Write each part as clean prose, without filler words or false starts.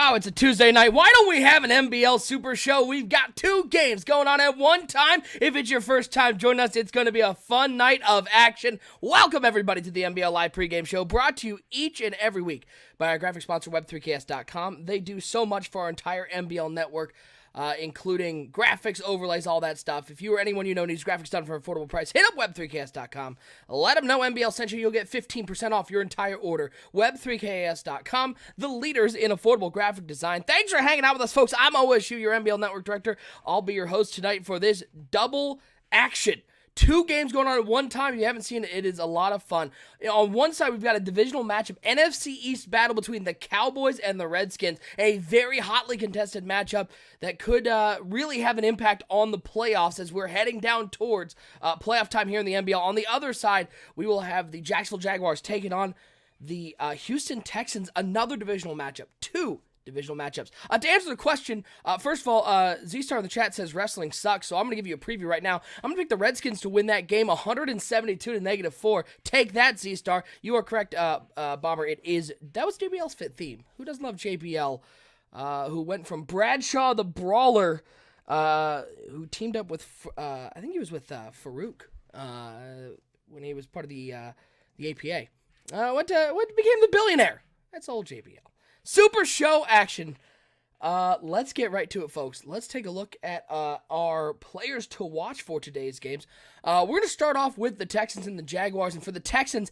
Wow, it's a Tuesday night. Why don't we have an NBL Super Show? We've got two games going on at one time. If it's your first time joining us, it's going to be a fun night of action. Welcome, everybody, to the NBL Live pregame show, brought to you each and every week by our graphic sponsor, Web3KS.com. They do so much for our entire NBL network, including graphics, overlays, all that stuff. If you or anyone you know needs graphics done for an affordable price, hit up Web3KS.com. Let them know NBL sent you. You'll get 15% off your entire order. Web3KS.com, the leaders in affordable graphic design. Thanks for hanging out with us, folks. I'm HOU, your NBL network director. I'll be your host tonight for this double action. Two games going on at one time. If you haven't seen it, it is a lot of fun. On one side, we've got a divisional matchup, NFC East battle between the Cowboys and the Redskins, a very hotly contested matchup that could really have an impact on the playoffs as we're heading down towards playoff time here in the NBL. On the other side, we will have the Jacksonville Jaguars taking on the Houston Texans, another divisional matchup. Two divisional matchups. To answer the question, first of all, Z-Star in the chat says wrestling sucks, so I'm going to give you a preview right now. I'm going to pick the Redskins to win that game 172 to -4. Take that, Z-Star. You are correct, Bomber. That was JBL's fit theme. Who doesn't love JBL? Who went from Bradshaw the Brawler, who teamed up with, I think he was with Farouk when he was part of the APA. What became the billionaire? That's old JBL. Super show action. Let's get right to it, folks. Let's take a look at our players to watch for today's games. We're going to start off with the Texans and the Jaguars. And for the Texans,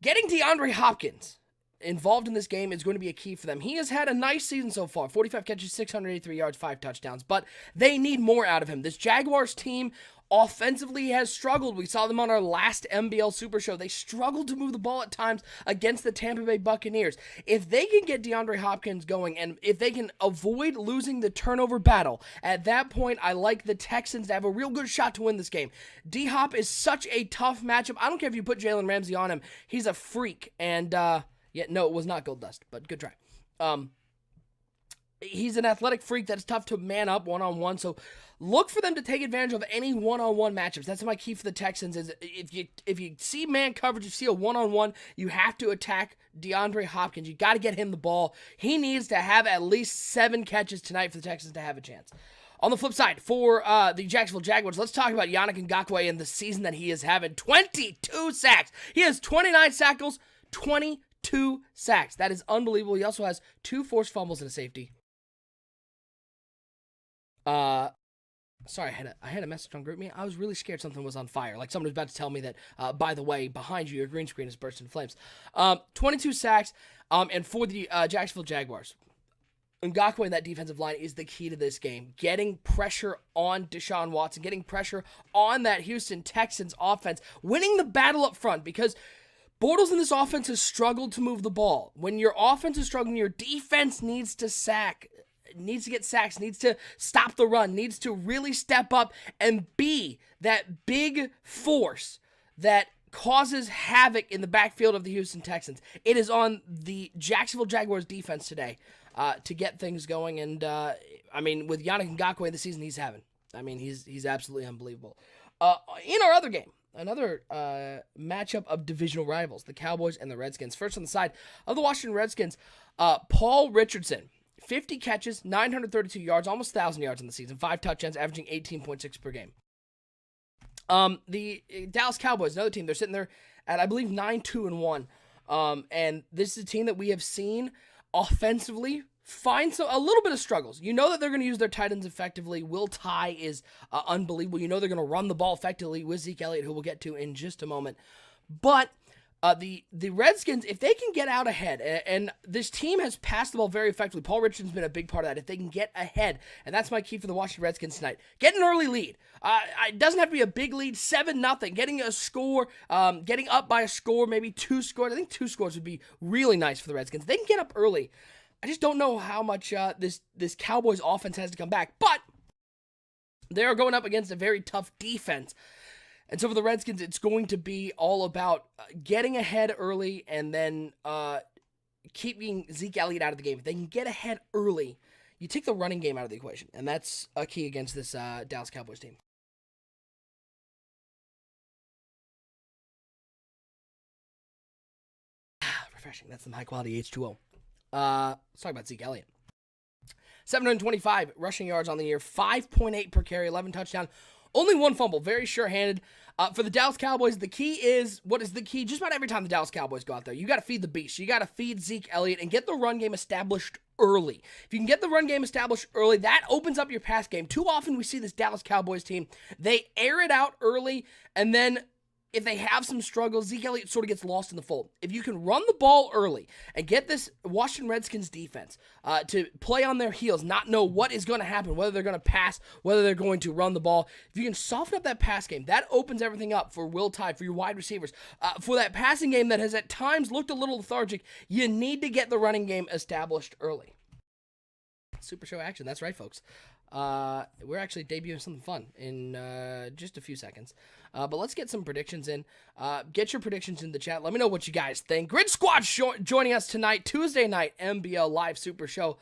getting DeAndre Hopkins involved in this game is going to be a key for them. He has had a nice season so far. 45 catches, 683 yards, 5 touchdowns. But they need more out of him. This Jaguars team offensively has struggled. We saw them on our last NBL Super Show. They struggled to move the ball at times against the Tampa Bay Buccaneers. If they can get DeAndre Hopkins going, and if they can avoid losing the turnover battle, at that point, I like the Texans to have a real good shot to win this game. D-Hop is such a tough matchup. I don't care if you put Jalen Ramsey on him. He's a freak. And, no, it was not Gold Dust, but good try. He's an athletic freak that's tough to man up one-on-one, so look for them to take advantage of any one-on-one matchups. That's my key for the Texans is if you see man coverage, you see a one-on-one, you have to attack DeAndre Hopkins. You got to get him the ball. He needs to have at least 7 catches tonight for the Texans to have a chance. On the flip side, for the Jacksonville Jaguars, let's talk about Yannick Ngakoue and the season that he is having. 22 sacks. He has 29 tackles, 22 sacks. That is unbelievable. He also has 2 forced fumbles and a safety. Sorry, I had a message on GroupMe. I was really scared something was on fire. Like someone was about to tell me that, by the way, behind you, your green screen is burst in flames. 22 sacks, and for the Jacksonville Jaguars, Ngakoue in that defensive line is the key to this game. Getting pressure on Deshaun Watson, getting pressure on that Houston Texans offense, winning the battle up front, because Bortles in this offense has struggled to move the ball. When your offense is struggling, your defense needs to get sacks, needs to stop the run, needs to really step up and be that big force that causes havoc in the backfield of the Houston Texans. It is on the Jacksonville Jaguars defense today to get things going. And, with Yannick Ngakoue this season he's having. He's absolutely unbelievable. In our other game, another matchup of divisional rivals, the Cowboys and the Redskins. First on the side of the Washington Redskins, Paul Richardson. 50 catches, 932 yards, almost 1,000 yards in the season, 5 touchdowns, averaging 18.6 per game. The Dallas Cowboys, another team, they're sitting there at, I believe, 9-2-1. And this is a team that we have seen offensively find a little bit of struggles. You know that they're going to use their tight ends effectively. Will Tye is unbelievable. You know they're going to run the ball effectively with Zeke Elliott, who we'll get to in just a moment. But the Redskins, if they can get out ahead, and this team has passed the ball very effectively. Paul Richardson's been a big part of that. If they can get ahead, and that's my key for the Washington Redskins tonight. Get an early lead. It doesn't have to be a big lead, 7-0. Getting a score, getting up by a score, maybe 2 scores. I think 2 scores would be really nice for the Redskins. They can get up early. I just don't know how much this Cowboys offense has to come back, but they are going up against a very tough defense. And so for the Redskins, it's going to be all about getting ahead early and then keeping Zeke Elliott out of the game. If they can get ahead early, you take the running game out of the equation, and that's a key against this Dallas Cowboys team. Refreshing. That's some high-quality H2O. Let's talk about Zeke Elliott. 725 rushing yards on the year, 5.8 per carry, 11 touchdown, only one fumble, very sure-handed. For the Dallas Cowboys, the key is, what is the key? Just about every time the Dallas Cowboys go out there, you got to feed the beast. You got to feed Zeke Elliott and get the run game established early. If you can get the run game established early, that opens up your pass game. Too often we see this Dallas Cowboys team, they air it out early, and then if they have some struggles, Zeke Elliott sort of gets lost in the fold. If you can run the ball early and get this Washington Redskins defense to play on their heels, not know what is going to happen, whether they're going to pass, whether they're going to run the ball, if you can soften up that pass game, that opens everything up for Will Tide, for your wide receivers, for that passing game that has at times looked a little lethargic. You need to get the running game established early. Super Show action. That's right, folks. We're actually debuting something fun in just a few seconds. But let's get some predictions in. Get your predictions in the chat. Let me know what you guys think. Grid Squad joining us tonight, Tuesday night, MBL Live Super Show.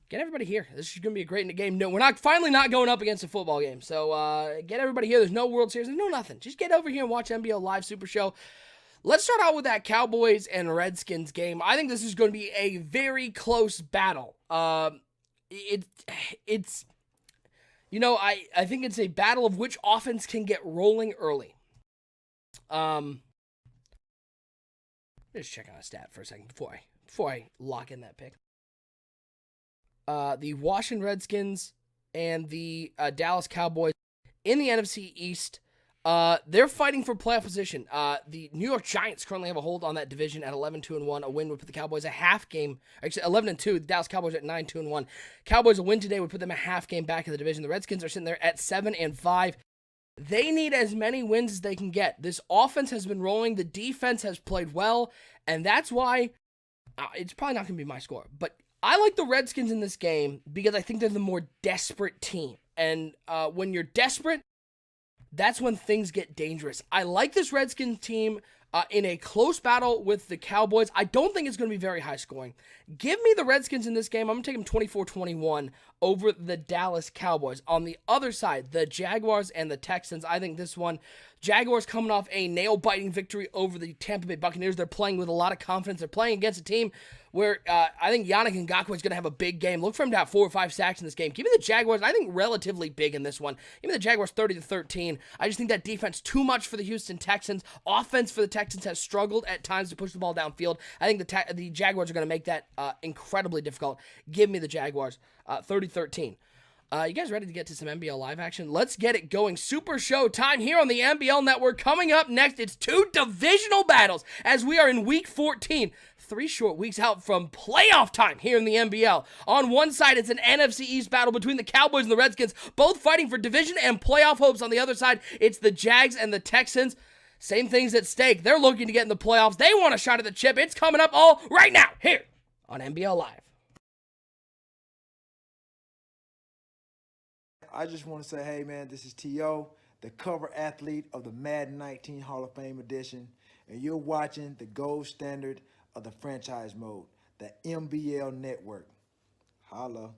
Get everybody here. This is going to be a great game. No, we're finally not going up against a football game. So get everybody here. There's no World Series. There's no nothing. Just get over here and watch MBL Live Super Show. Let's start out with that Cowboys and Redskins game. I think this is going to be a very close battle. It's you know, I think it's a battle of which offense can get rolling early. Just checking on a stat for a second before I lock in that pick. The Washington Redskins and the Dallas Cowboys in the NFC East, they're fighting for playoff position. The New York Giants currently have a hold on that division at 11-2-1. A win would put the Cowboys a half game, actually 11-2. The Dallas Cowboys at 9-2-1. Cowboys a win today would put them a half game back in the division. The Redskins are sitting there at 7-5. They need as many wins as they can get. This offense has been rolling. The defense has played well, and that's why it's probably not going to be my score. But I like the Redskins in this game because I think they're the more desperate team. And when you're desperate, that's when things get dangerous. I like this Redskins team in a close battle with the Cowboys. I don't think it's going to be very high scoring. Give me the Redskins in this game. I'm going to take them 24-21 over the Dallas Cowboys. On the other side, the Jaguars and the Texans. I think this one, Jaguars coming off a nail-biting victory over the Tampa Bay Buccaneers. They're playing with a lot of confidence. They're playing against a team where I think Yannick Ngakoue is going to have a big game. Look for him to have 4 or 5 sacks in this game. Give me the Jaguars, I think, relatively big in this one. Give me the Jaguars 30-13. I just think that defense too much for the Houston Texans. Offense for the Texans has struggled at times to push the ball downfield. I think the Jaguars are going to make that incredibly difficult. Give me the Jaguars 30-13. You guys ready to get to some NBL live action? Let's get it going. Super Show time here on the NBL Network. Coming up next, it's 2 divisional battles as we are in Week 14. 3 short weeks out from playoff time here in the NBL. On one side, it's an NFC East battle between the Cowboys and the Redskins, both fighting for division and playoff hopes. On the other side, it's the Jags and the Texans. Same things at stake. They're looking to get in the playoffs. They want a shot at the chip. It's coming up all right now here on NBL Live. I just want to say, hey, man, this is T.O., the cover athlete of the Madden 19 Hall of Fame edition, and you're watching the gold standard of the franchise mode, the MBL Network. Holla.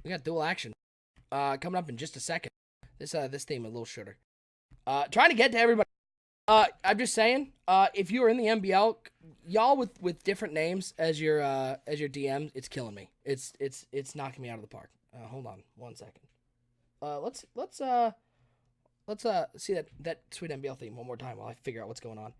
We got dual action coming up in just a second. This theme a little shorter. Trying to get to everybody. I'm just saying, if you are in the NBL, y'all with different names as your DMs, it's killing me. It's knocking me out of the park. Hold on one second. Let's see that sweet NBL theme one more time while I figure out what's going on.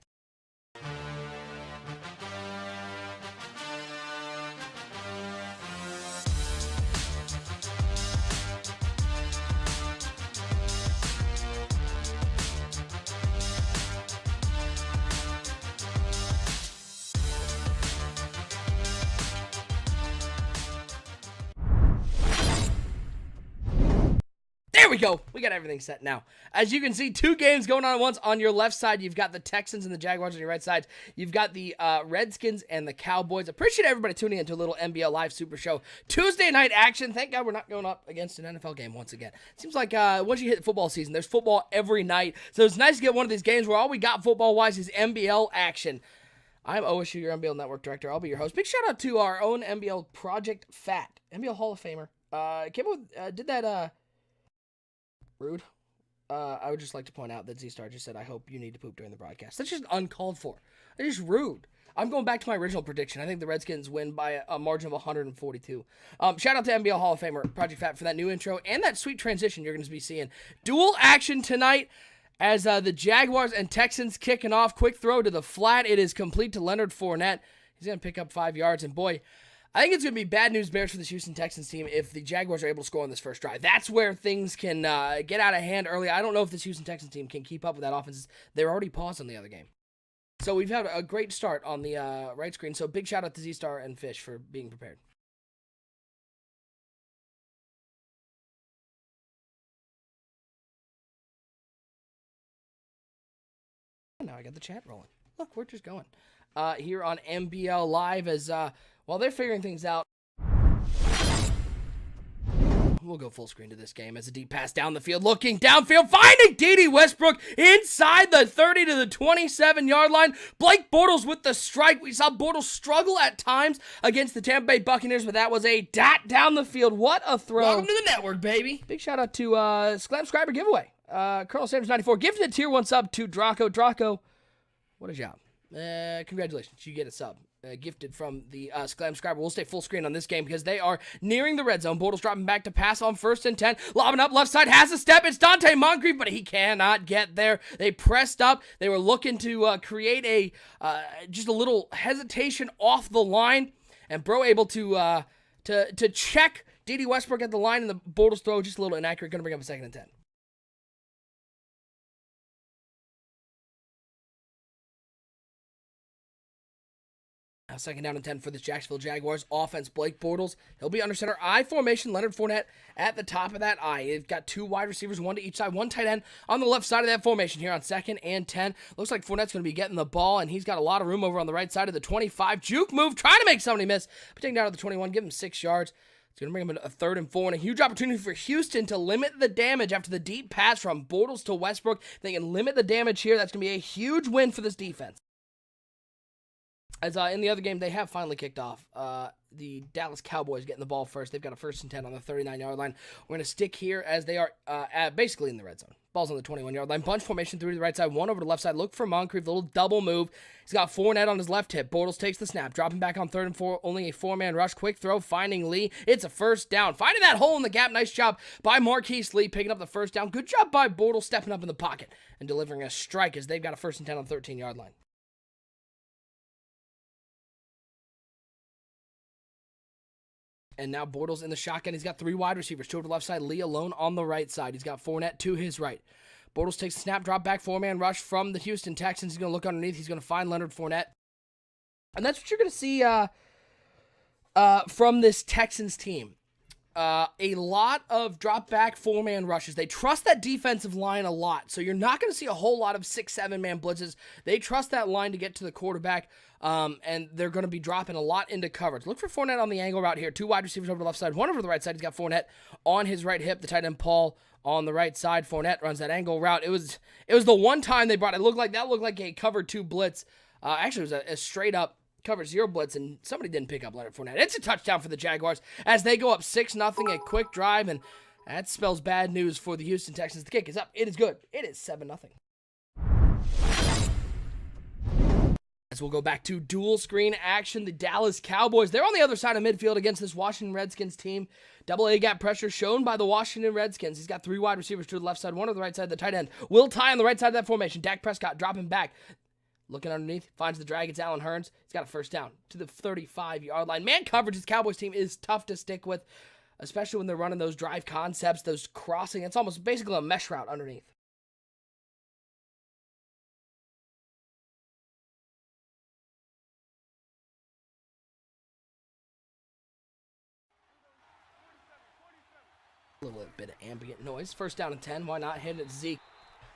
we go. We got everything set now. As you can see, two games going on at once. On your left side, you've got the Texans and the Jaguars. On your right side, you've got the Redskins and the Cowboys. Appreciate everybody tuning into a little NBL Live Super Show. Tuesday night action. Thank God we're not going up against an NFL game once again. Seems like once you hit football season, there's football every night. So it's nice to get one of these games where all we got football-wise is NBL action. I'm OSU, your NBL Network Director. I'll be your host. Big shout out to our own NBL Project Fat, NBL Hall of Famer. Came up with, did that, rude. I would just like to point out that Z-Star just said, I hope you need to poop during the broadcast. That's just uncalled for. That's just rude. I'm going back to my original prediction. I think the Redskins win by a margin of 142. Shout out to NBL Hall of Famer Project Fat for that new intro and that sweet transition you're going to be seeing. Dual action tonight as the Jaguars and Texans kicking off. Quick throw to the flat. It is complete to Leonard Fournette. He's going to pick up 5 yards, and boy, I think it's going to be bad news bears for this Houston Texans team if the Jaguars are able to score on this first drive. That's where things can get out of hand early. I don't know if this Houston Texans team can keep up with that offense. They're already paused on the other game. So we've had a great start on the right screen. So big shout out to Z-Star and Fish for being prepared. Now I got the chat rolling. Look, we're just going. Here on NBL Live as while they're figuring things out, we'll go full screen to this game as a deep pass down the field, looking downfield, finding D.D. Westbrook inside the 30 to the 27-yard line. Blake Bortles with the strike. We saw Bortles struggle at times against the Tampa Bay Buccaneers, but that was a dot down the field. What a throw. Welcome to the network, baby. Big shout out to Subscriber Giveaway. Colonel Sanders 94 gifted a tier 1 sub to Draco. Draco, what a job. Congratulations, you get a sub. Gifted from the subscriber. We'll stay full screen on this game because they are nearing the red zone. Bortles dropping back to pass on 1st and 10. Lobbing up left side, has a step. It's Dante Moncrief, but he cannot get there. They pressed up. They were looking to create a just a little hesitation off the line, and Bro able to check D.D. Westbrook at the line, and the Bortles throw just a little inaccurate. Going to bring up a 2nd and 10. Now 2nd down and 10 for the Jacksonville Jaguars offense. Blake Bortles, he'll be under center I formation. Leonard Fournette at the top of that I. They've got 2 wide receivers, 1 to each side, 1 tight end on the left side of that formation here on 2nd and 10. Looks like Fournette's going to be getting the ball, and he's got a lot of room over on the right side of the 25. Juke move, trying to make somebody miss, but taking down to the 21, give him 6 yards. It's going to bring him a 3rd and 4, and a huge opportunity for Houston to limit the damage after the deep pass from Bortles to Westbrook. They can limit the damage here. That's going to be a huge win for this defense. As in the other game, they have finally kicked off. The Dallas Cowboys getting the ball first. They've got a 1st and 10 on the 39-yard line. We're going to stick here as they are basically in the red zone. Ball's on the 21-yard line. Bunch formation through to the right side. 1 over to the left side. Look for Moncrief. Little double move. He's got Fournette on his left hip. Bortles takes the snap. Dropping back on 3rd and 4. Only a 4-man rush. Quick throw. Finding Lee. It's a 1st down. Finding that hole in the gap. Nice job by Marquise Lee picking up the 1st down. Good job by Bortles stepping up in the pocket and delivering a strike as they've got a 1st and 10 on the 13-yard line. And now Bortles in the shotgun. He's got 3 wide receivers. 2 over the left side. Lee alone on the right side. He's got Fournette to his right. Bortles takes the snap, drop back, 4-man rush from the Houston Texans. He's going to look underneath. He's going to find Leonard Fournette. And that's what you're going to see from this Texans team. A lot of drop back 4-man rushes. They trust that defensive line a lot. So you're not going to see a whole lot of 6, 7-man blitzes. They trust that line to get to the quarterback. And they're going to be dropping a lot into coverage. Look for Fournette on the angle route here. 2 wide receivers over the left side, 1 over the right side. He's got Fournette on his right hip. The tight end Paul on the right side. Fournette runs that angle route. It was the one time they brought it. Looked like a cover 2 blitz. Actually, it was a straight up cover 0 blitz, and somebody didn't pick up Leonard Fournette. It's a touchdown for the Jaguars as they go up 6-0. A quick drive, and that spells bad news for the Houston Texans. The kick is up. It is good. It is 7-0. As we'll go back to dual screen action, the Dallas Cowboys, they're on the other side of midfield against this Washington Redskins team. Double A gap pressure shown by the Washington Redskins. He's got 3 wide receivers to the left side, 1 to the right side, the tight end. Will Ty on the right side of that formation. Dak Prescott dropping back. Looking underneath, finds the drag. It's Allen Hurns. He's got a 1st down to the 35-yard line. Man coverage, this Cowboys team is tough to stick with, especially when they're running those drive concepts, those crossing. It's almost basically a mesh route underneath. A little bit of ambient noise. First down and 10. Why not hit it to Zeke?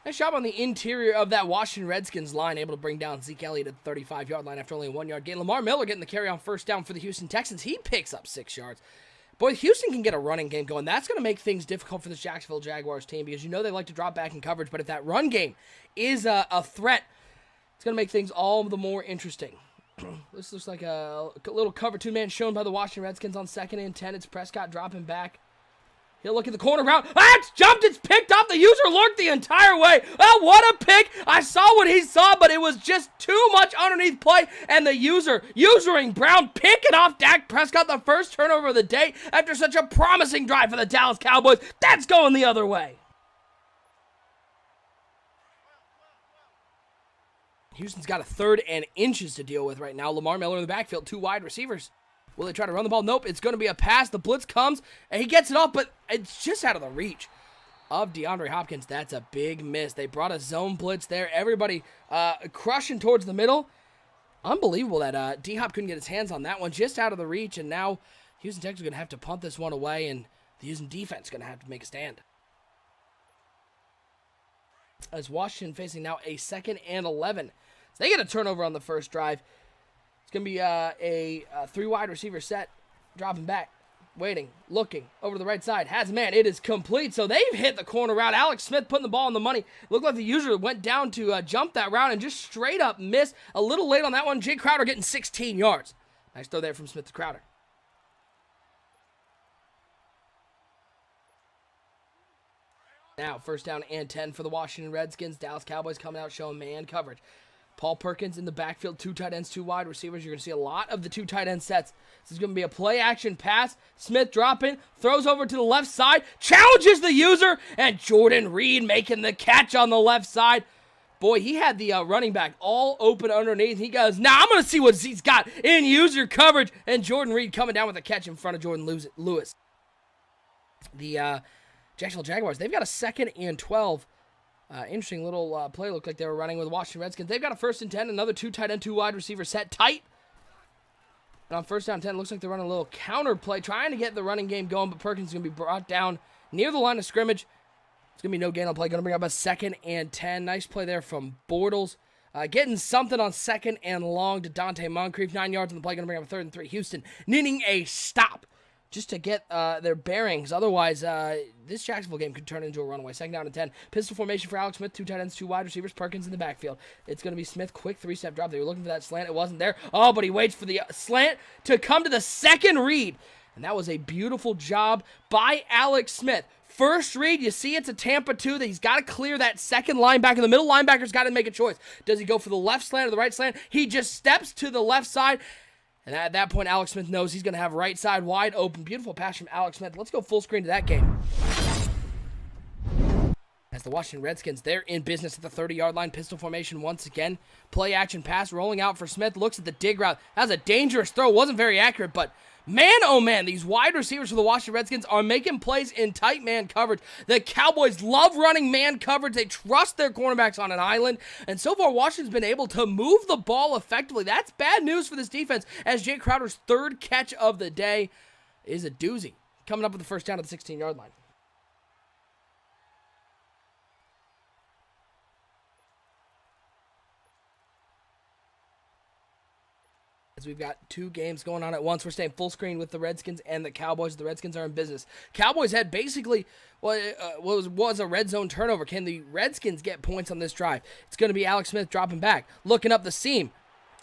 Nice job on the interior of that Washington Redskins line, able to bring down Zeke Elliott at the 35-yard line after only a 1-yard gain. Lamar Miller getting the carry on first down for the Houston Texans. He picks up 6 yards. Boy, Houston can get a running game going. That's going to make things difficult for this Jacksonville Jaguars team because you know they like to drop back in coverage, but if that run game is a threat, it's going to make things all the more interesting. This looks like a little cover two-man shown by the Washington Redskins on 2nd and 10. It's Prescott dropping back. He'll look at the corner route. It's jumped. It's picked up. The user lurked the entire way. Oh, what a pick. I saw what he saw, but it was just too much underneath play. And the usering Brown picking off Dak Prescott, the first turnover of the day after such a promising drive for the Dallas Cowboys. That's going the other way. Houston's got a 3rd and inches to deal with right now. Lamar Miller in the backfield, 2 wide receivers. Will they try to run the ball? Nope, it's going to be a pass. The blitz comes, and he gets it off, but it's just out of the reach of DeAndre Hopkins. That's a big miss. They brought a zone blitz there. Everybody crushing towards the middle. Unbelievable that D-Hop couldn't get his hands on that one. Just out of the reach, and now Houston Texans are going to have to punt this one away, and the Houston defense is going to have to make a stand. As Washington facing now a 2nd and 11. So they get a turnover on the first drive. It's going to be a 3 wide receiver set, dropping back, waiting, looking, over to the right side, has a man, it is complete, so they've hit the corner route. Alex Smith putting the ball on the money. Looked like the user went down to jump that route and just straight up missed. A little late on that one. Jay Crowder getting 16 yards. Nice throw there from Smith to Crowder. Now, first down and 10 for the Washington Redskins. Dallas Cowboys coming out showing man coverage. Paul Perkins in the backfield, 2 tight ends, 2 wide receivers. You're going to see a lot of the 2 tight end sets. This is going to be a play-action pass. Smith dropping, throws over to the left side, challenges the user, and Jordan Reed making the catch on the left side. Boy, he had the running back all open underneath. He goes, I'm going to see what he's got in user coverage. And Jordan Reed coming down with a catch in front of Jordan Lewis. The Jacksonville Jaguars, they've got a 2nd and 12. Interesting little play. Looked like they were running with the Washington Redskins. They've got a 1st and 10, another 2 tight end, 2 wide receiver set tight. And on 1st down 10, looks like they're running a little counter play, trying to get the running game going, but Perkins is going to be brought down near the line of scrimmage. It's going to be no gain on play. Going to bring up a 2nd and 10. Nice play there from Bortles. Getting something on 2nd and long to Dante Moncrief. 9 yards on the play. Going to bring up a 3rd and 3. Houston needing a stop just to get their bearings. Otherwise, this Jacksonville game could turn into a runaway. 2nd down and 10. Pistol formation for Alex Smith. 2 tight ends, 2 wide receivers. Perkins in the backfield. It's going to be Smith. Quick 3-step drop. They were looking for that slant. It wasn't there. Oh, but he waits for the slant to come to the 2nd read. And that was a beautiful job by Alex Smith. First read, you see it's a Tampa 2 that he's got to clear that 2nd linebacker. The middle linebacker's got to make a choice. Does he go for the left slant or the right slant? He just steps to the left side. And at that point, Alex Smith knows he's going to have right side wide open. Beautiful pass from Alex Smith. Let's go full screen to that game. As the Washington Redskins, they're in business at the 30-yard line. Pistol formation once again. Play action pass rolling out for Smith. Looks at the dig route. That was a dangerous throw. Wasn't very accurate, but man, oh man, these wide receivers for the Washington Redskins are making plays in tight man coverage. The Cowboys love running man coverage. They trust their cornerbacks on an island. And so far, Washington's been able to move the ball effectively. That's bad news for this defense, as Jay Crowder's 3rd catch of the day is a doozy. Coming up with the 1st down at the 16-yard line. As we've got 2 games going on at once. We're staying full screen with the Redskins and the Cowboys. The Redskins are in business. Cowboys had basically what was a red zone turnover. Can the Redskins get points on this drive? It's going to be Alex Smith dropping back, looking up the seam.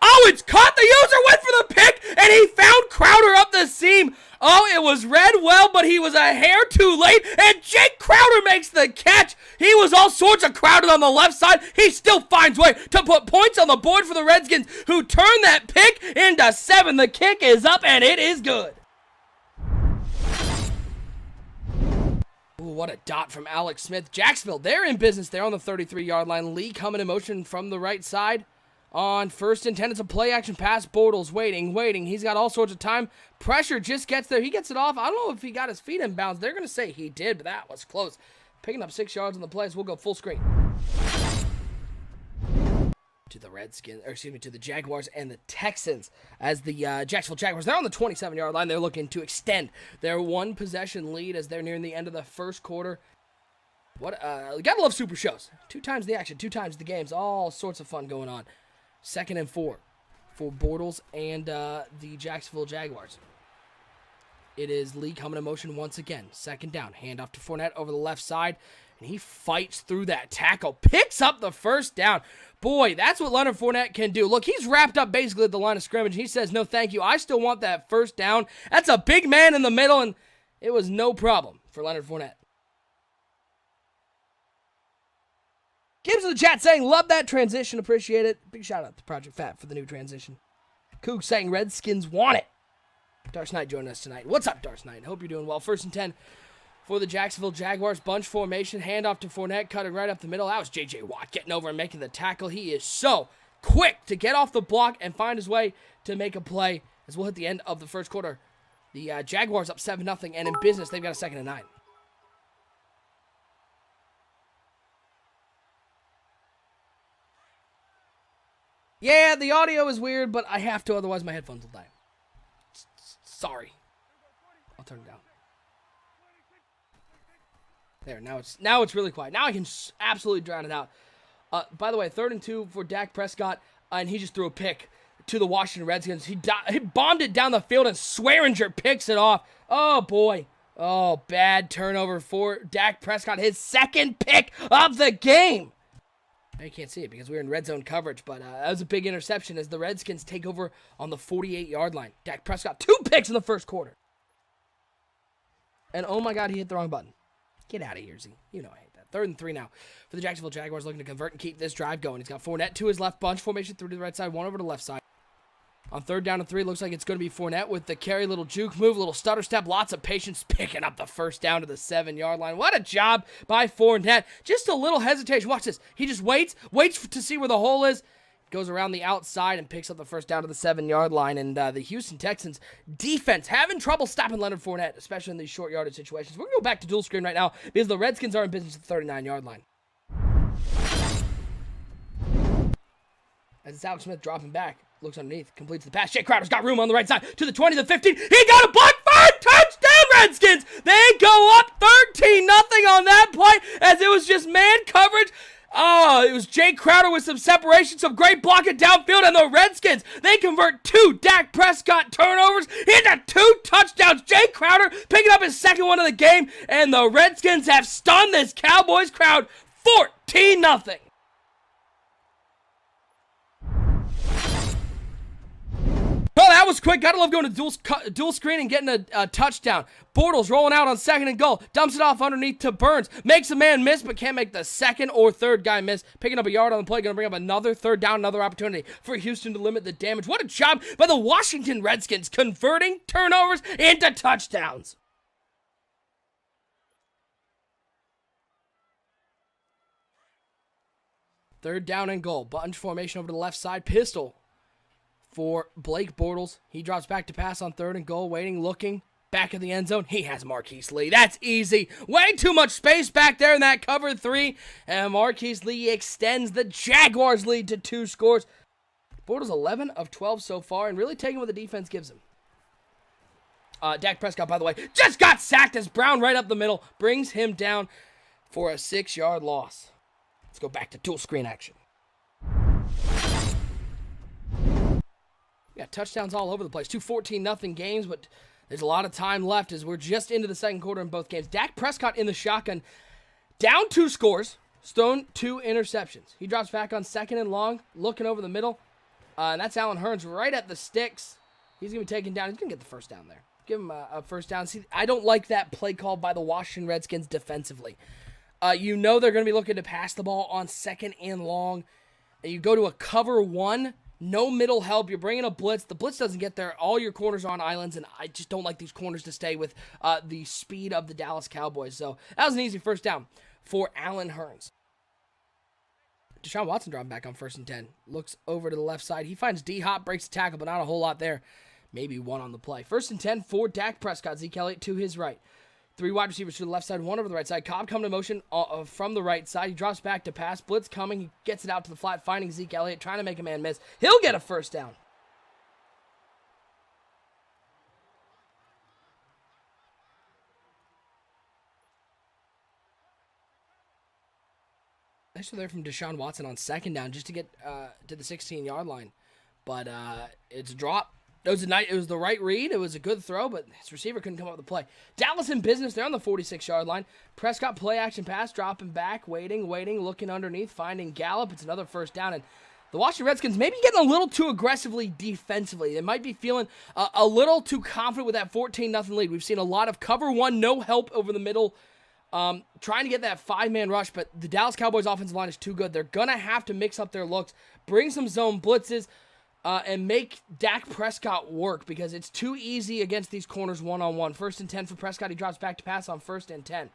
Oh, it's caught! The user went for the pick, and he found Crowder up the seam. Oh, it was read well, but he was a hair too late, and Jake Crowder makes the catch. He was all sorts of crowded on the left side. He still finds way to put points on the board for the Redskins, who turn that pick into 7. The kick is up, and it is good. Ooh, what a dot from Alex Smith. Jacksonville, they're in business there on the 33-yard line. Lee coming in motion from the right side. On 1st and 10, it's a play-action pass. Bortles waiting. He's got all sorts of time. Pressure just gets there. He gets it off. I don't know if he got his feet in bounds. They're going to say he did, but that was close. Picking up 6 yards on the play, so we'll go full screen. to the to the Jaguars and the Texans. As the Jacksonville Jaguars, they're on the 27-yard line. They're looking to extend their one possession lead as they're nearing the end of the first quarter. Gotta love super shows. 2 times the action, 2 times the games, all sorts of fun going on. 2nd and 4 for Bortles and the Jacksonville Jaguars. It is Lee coming in motion once again. 2nd down, handoff to Fournette over the left side, and he fights through that tackle, picks up the first down. Boy, that's what Leonard Fournette can do. Look, he's wrapped up basically at the line of scrimmage. He says, no, thank you. I still want that first down. That's a big man in the middle, and it was no problem for Leonard Fournette. Gibbs in the chat saying, love that transition, appreciate it. Big shout out to Project Fat for the new transition. Coog saying, Redskins want it. Darce Knight joining us tonight. What's up, Darce Knight? Hope you're doing well. 1st and 10 for the Jacksonville Jaguars. Bunch formation, handoff to Fournette, cutting right up the middle. That was J.J. Watt getting over and making the tackle. He is so quick to get off the block and find his way to make a play as we'll hit the end of the first quarter. The Jaguars up 7-0, and in business, they've got a 2nd and 9. Yeah, the audio is weird, but I have to, otherwise my headphones will die. Sorry. I'll turn it down. There, now it's really quiet. Now I can absolutely drown it out. By the way, 3rd and 2 for Dak Prescott, and he just threw a pick to the Washington Redskins. He bombed it down the field, and Swearinger picks it off. Oh, boy. Oh, bad turnover for Dak Prescott. His 2nd pick of the game. Now you can't see it because we're in red zone coverage, but that was a big interception as the Redskins take over on the 48-yard line. Dak Prescott, 2 picks in the first quarter. And oh my God, he hit the wrong button. Get out of here, Z. You know I hate that. 3rd and 3 now for the Jacksonville Jaguars, looking to convert and keep this drive going. He's got Fournette to his left, bunch formation through to the right side, 1 over to the left side. On 3rd down and 3, looks like it's going to be Fournette with the carry, little juke move, little stutter step, lots of patience, picking up the first down to the 7-yard line. What a job by Fournette. Just a little hesitation. Watch this. He just waits to see where the hole is, goes around the outside and picks up the first down to the 7-yard line. And the Houston Texans defense having trouble stopping Leonard Fournette, especially in these short yardage situations. We're going to go back to dual screen right now because the Redskins are in business at the 39-yard line. As it's Alex Smith dropping back. Looks underneath, completes the pass. Jay Crowder's got room on the right side to the 20, the 15. He got a block for a touchdown, Redskins! They go up 13-0 on that play as it was just man coverage. Oh, it was Jay Crowder with some separation, some great blocking downfield, and the Redskins, they convert 2 Dak Prescott turnovers into 2 touchdowns. Jay Crowder picking up his 2nd one of the game, and the Redskins have stunned this Cowboys crowd 14-0. Oh, that was quick. Gotta love going to dual screen and getting a touchdown. Bortles rolling out on 2nd and goal. Dumps it off underneath to Burns. Makes a man miss, but can't make the 2nd or 3rd guy miss. Picking up a yard on the play. Gonna bring up another 3rd down, another opportunity for Houston to limit the damage. What a job by the Washington Redskins converting turnovers into touchdowns. Third down and goal. Bunch formation over to the left side. Pistol for Blake Bortles. He drops back to pass on 3rd and goal, waiting, looking, back in the end zone. He has Marquise Lee. That's easy. Way too much space back there in that cover 3, and Marquise Lee extends the Jaguars' lead to 2 scores. Bortles 11 of 12 so far, and really taking what the defense gives him. Dak Prescott, by the way, just got sacked as Brown right up the middle brings him down for a 6-yard loss. Let's go back to dual screen action. We got touchdowns all over the place. 2 14-0 games, but there's a lot of time left as we're just into the 2nd quarter in both games. Dak Prescott in the shotgun, down 2 scores, thrown 2 interceptions. He drops back on 2nd and long, looking over the middle, and that's Allen Hurns right at the sticks. He's going to be taken down. He's going to get the first down there. Give him a first down. See, I don't like that play call by the Washington Redskins defensively. You know they're going to be looking to pass the ball on 2nd and long, and you go to a cover 1, no middle help. You're bringing a blitz. The blitz doesn't get there. All your corners are on islands, and I just don't like these corners to stay with the speed of the Dallas Cowboys. So that was an easy first down for Allen Hurns. Deshaun Watson dropping back on 1st and 10. Looks over to the left side. He finds D-Hop, breaks the tackle, but not a whole lot there. Maybe 1 on the play. 1st and 10 for Dak Prescott. Zeke Elliott to his right. Three wide receivers to the left side, one over the right side. Cobb coming to motion from the right side. He drops back to pass. Blitz coming. He gets it out to the flat, finding Zeke Elliott, trying to make a man miss. He'll get a first down. Nice there from Deshaun Watson on second down just to get to the 16-yard line. But it's a drop. It was the right read. It was a good throw, but his receiver couldn't come up with the play. Dallas in business. They're on the 46-yard line. Prescott play action pass, dropping back, waiting, looking underneath, finding Gallup. It's another first down. And the Washington Redskins maybe getting a little too aggressively defensively. They might be feeling a little too confident with that 14-0 lead. We've seen a lot of cover one, no help over the middle, trying to get that five-man rush, but the Dallas Cowboys offensive line is too good. They're going to have to mix up their looks, bring some zone blitzes, and make Dak Prescott work because it's too easy against these corners one-on-one. 1st and 10 for Prescott. He drops back to pass on 1st and 10.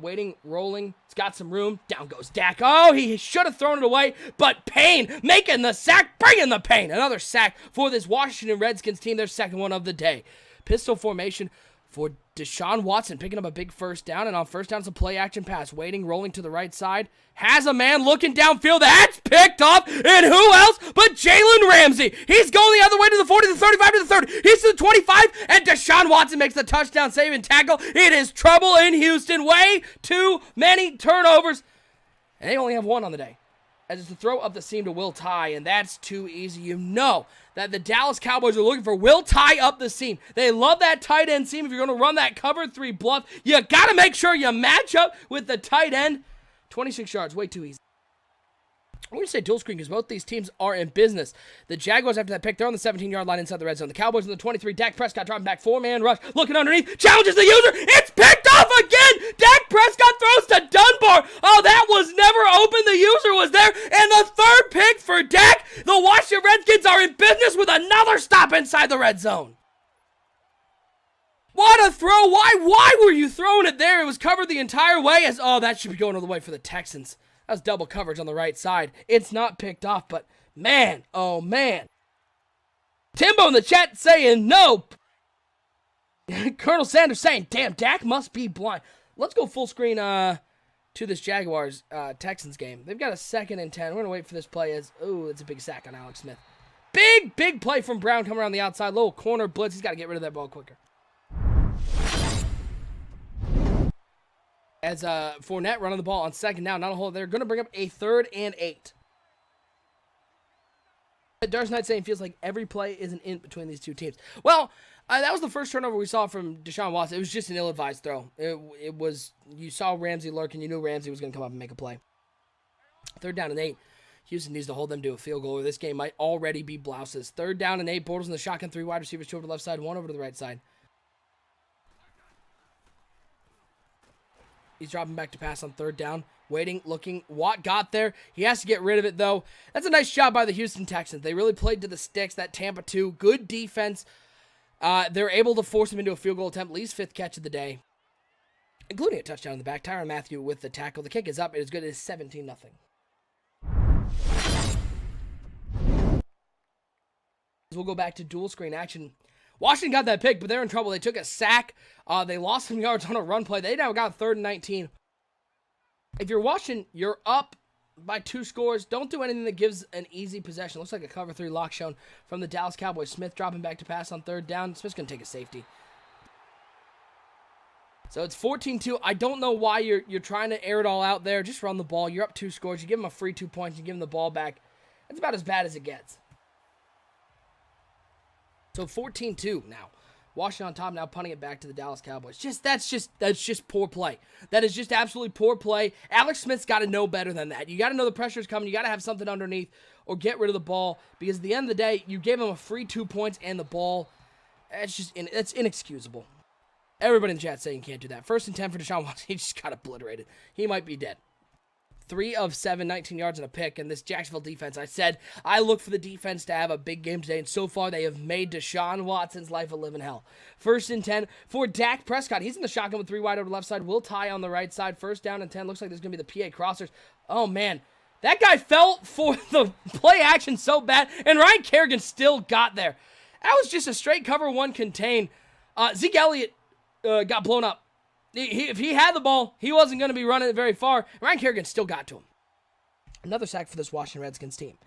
Waiting, rolling. It's got some room. Down goes Dak. Oh, he should have thrown it away, but Payne making the sack, bringing the pain. Another sack for this Washington Redskins team, their second one of the day. Pistol formation for Deshaun Watson, picking up a big first down, and on first down, it's a play-action pass. Waiting, rolling to the right side. Has a man looking downfield. That's picked off, and who else but Jalen Ramsey? He's going the other way to the 40, to the 35, to the 30. He's to the 25, and Deshaun Watson makes the touchdown save and tackle. It is trouble in Houston. Way too many turnovers, and they only have one on the day. As it's the throw up the seam to Will Tye, and that's too easy. You know that the Dallas Cowboys are looking for Will Tye up the seam. They love that tight end seam. If you're going to run that cover three bluff, you got to make sure you match up with the tight end. 26 yards, way too easy. I'm going to say dual screen because both these teams are in business. The Jaguars, after that pick, they're on the 17-yard line inside the red zone. The Cowboys on the 23. Dak Prescott dropping back, four-man rush, looking underneath, challenges the user. It's picked off again. Dak Prescott throws to Dunbar. Oh, that was never open. The user was there. And the third pick for Dak. The Washington Redskins are in business with another stop inside the red zone. What a throw. Why were you throwing it there? It was covered the entire way. That should be going all the way for the Texans. That's double coverage on the right side. It's not picked off, but man, oh man. Timbo in the chat saying nope. Colonel Sanders saying, damn, Dak must be blind. Let's go full screen to this Jaguars Texans game. They've got a 2nd and 10. We're going to wait for this play it's a big sack on Alex Smith. Big play from Brown coming around the outside. Little corner blitz. He's got to get rid of that ball quicker. As Fournette running the ball on 2nd down, not a hole. They're going to bring up a 3rd and 8. Darce Knight saying feels like every play is an int between these two teams. Well, that was the first turnover we saw from Deshaun Watson. It was just an ill-advised throw. It was, you saw Ramsey lurking. You knew Ramsey was going to come up and make a play. 3rd down and 8. Houston needs to hold them to a field goal, or this game might already be blouses. 3rd down and 8. Bortles in the shotgun. 3 wide receivers, 2 over the left side, 1 over to the right side. He's dropping back to pass on 3rd down. Waiting, looking. Watt got there. He has to get rid of it, though. That's a nice job by the Houston Texans. They really played to the sticks. That Tampa 2. Good defense. They're able to force him into a field goal attempt. Lee's 5th catch of the day, including a touchdown in the back. Tyrann Mathieu with the tackle. The kick is up. It is good. It is 17-0. We'll go back to dual screen action. Washington got that pick, but they're in trouble. They took a sack. They lost some yards on a run play. They now got 3rd and 19. If you're Washington, you're up by 2 scores. Don't do anything that gives an easy possession. Looks like a cover 3 lock shown from the Dallas Cowboys. Smith dropping back to pass on 3rd down. Smith's going to take a safety. So it's 14-2. I don't know why you're trying to air it all out there. Just run the ball. You're up 2 scores. You give them a free 2 points. You give them the ball back. That's about as bad as it gets. So 14-2 now. Washington on top now, punting it back to the Dallas Cowboys. That's just poor play. That is just absolutely poor play. Alex Smith's got to know better than that. You got to know the pressure's coming. You got to have something underneath or get rid of the ball, because at the end of the day, you gave him a free 2 points and the ball. That's inexcusable. Everybody in the chat saying you can't do that. 1st and 10 for Deshaun Watson. He just got obliterated. He might be dead. 3 of 7, 19 yards and a pick. And this Jacksonville defense, I said, I look for the defense to have a big game today. And so far, they have made Deshaun Watson's life a living hell. 1st and 10 for Dak Prescott. He's in the shotgun with 3 wide over the left side. Will Tye on the right side. 1st down and 10. Looks like there's going to be the PA crossers. Oh, man. That guy fell for the play action so bad. And Ryan Kerrigan still got there. That was just a straight cover 1 contain. Zeke Elliott got blown up If he had the ball, he wasn't going to be running it very far. Ryan Kerrigan still got to him. Another sack for this Washington Redskins team.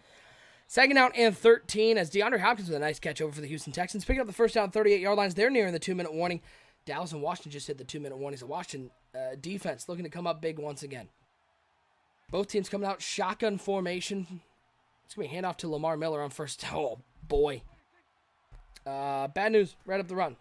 Second down and 13 as DeAndre Hopkins with a nice catch over for the Houston Texans. Picking up the first down, 38-yard lines. They're nearing the 2-minute warning. Dallas and Washington just hit the 2-minute warnings. The Washington defense looking to come up big once again. Both teams coming out shotgun formation. It's going to be handoff to Lamar Miller on first. Oh, boy. Bad news right up the run.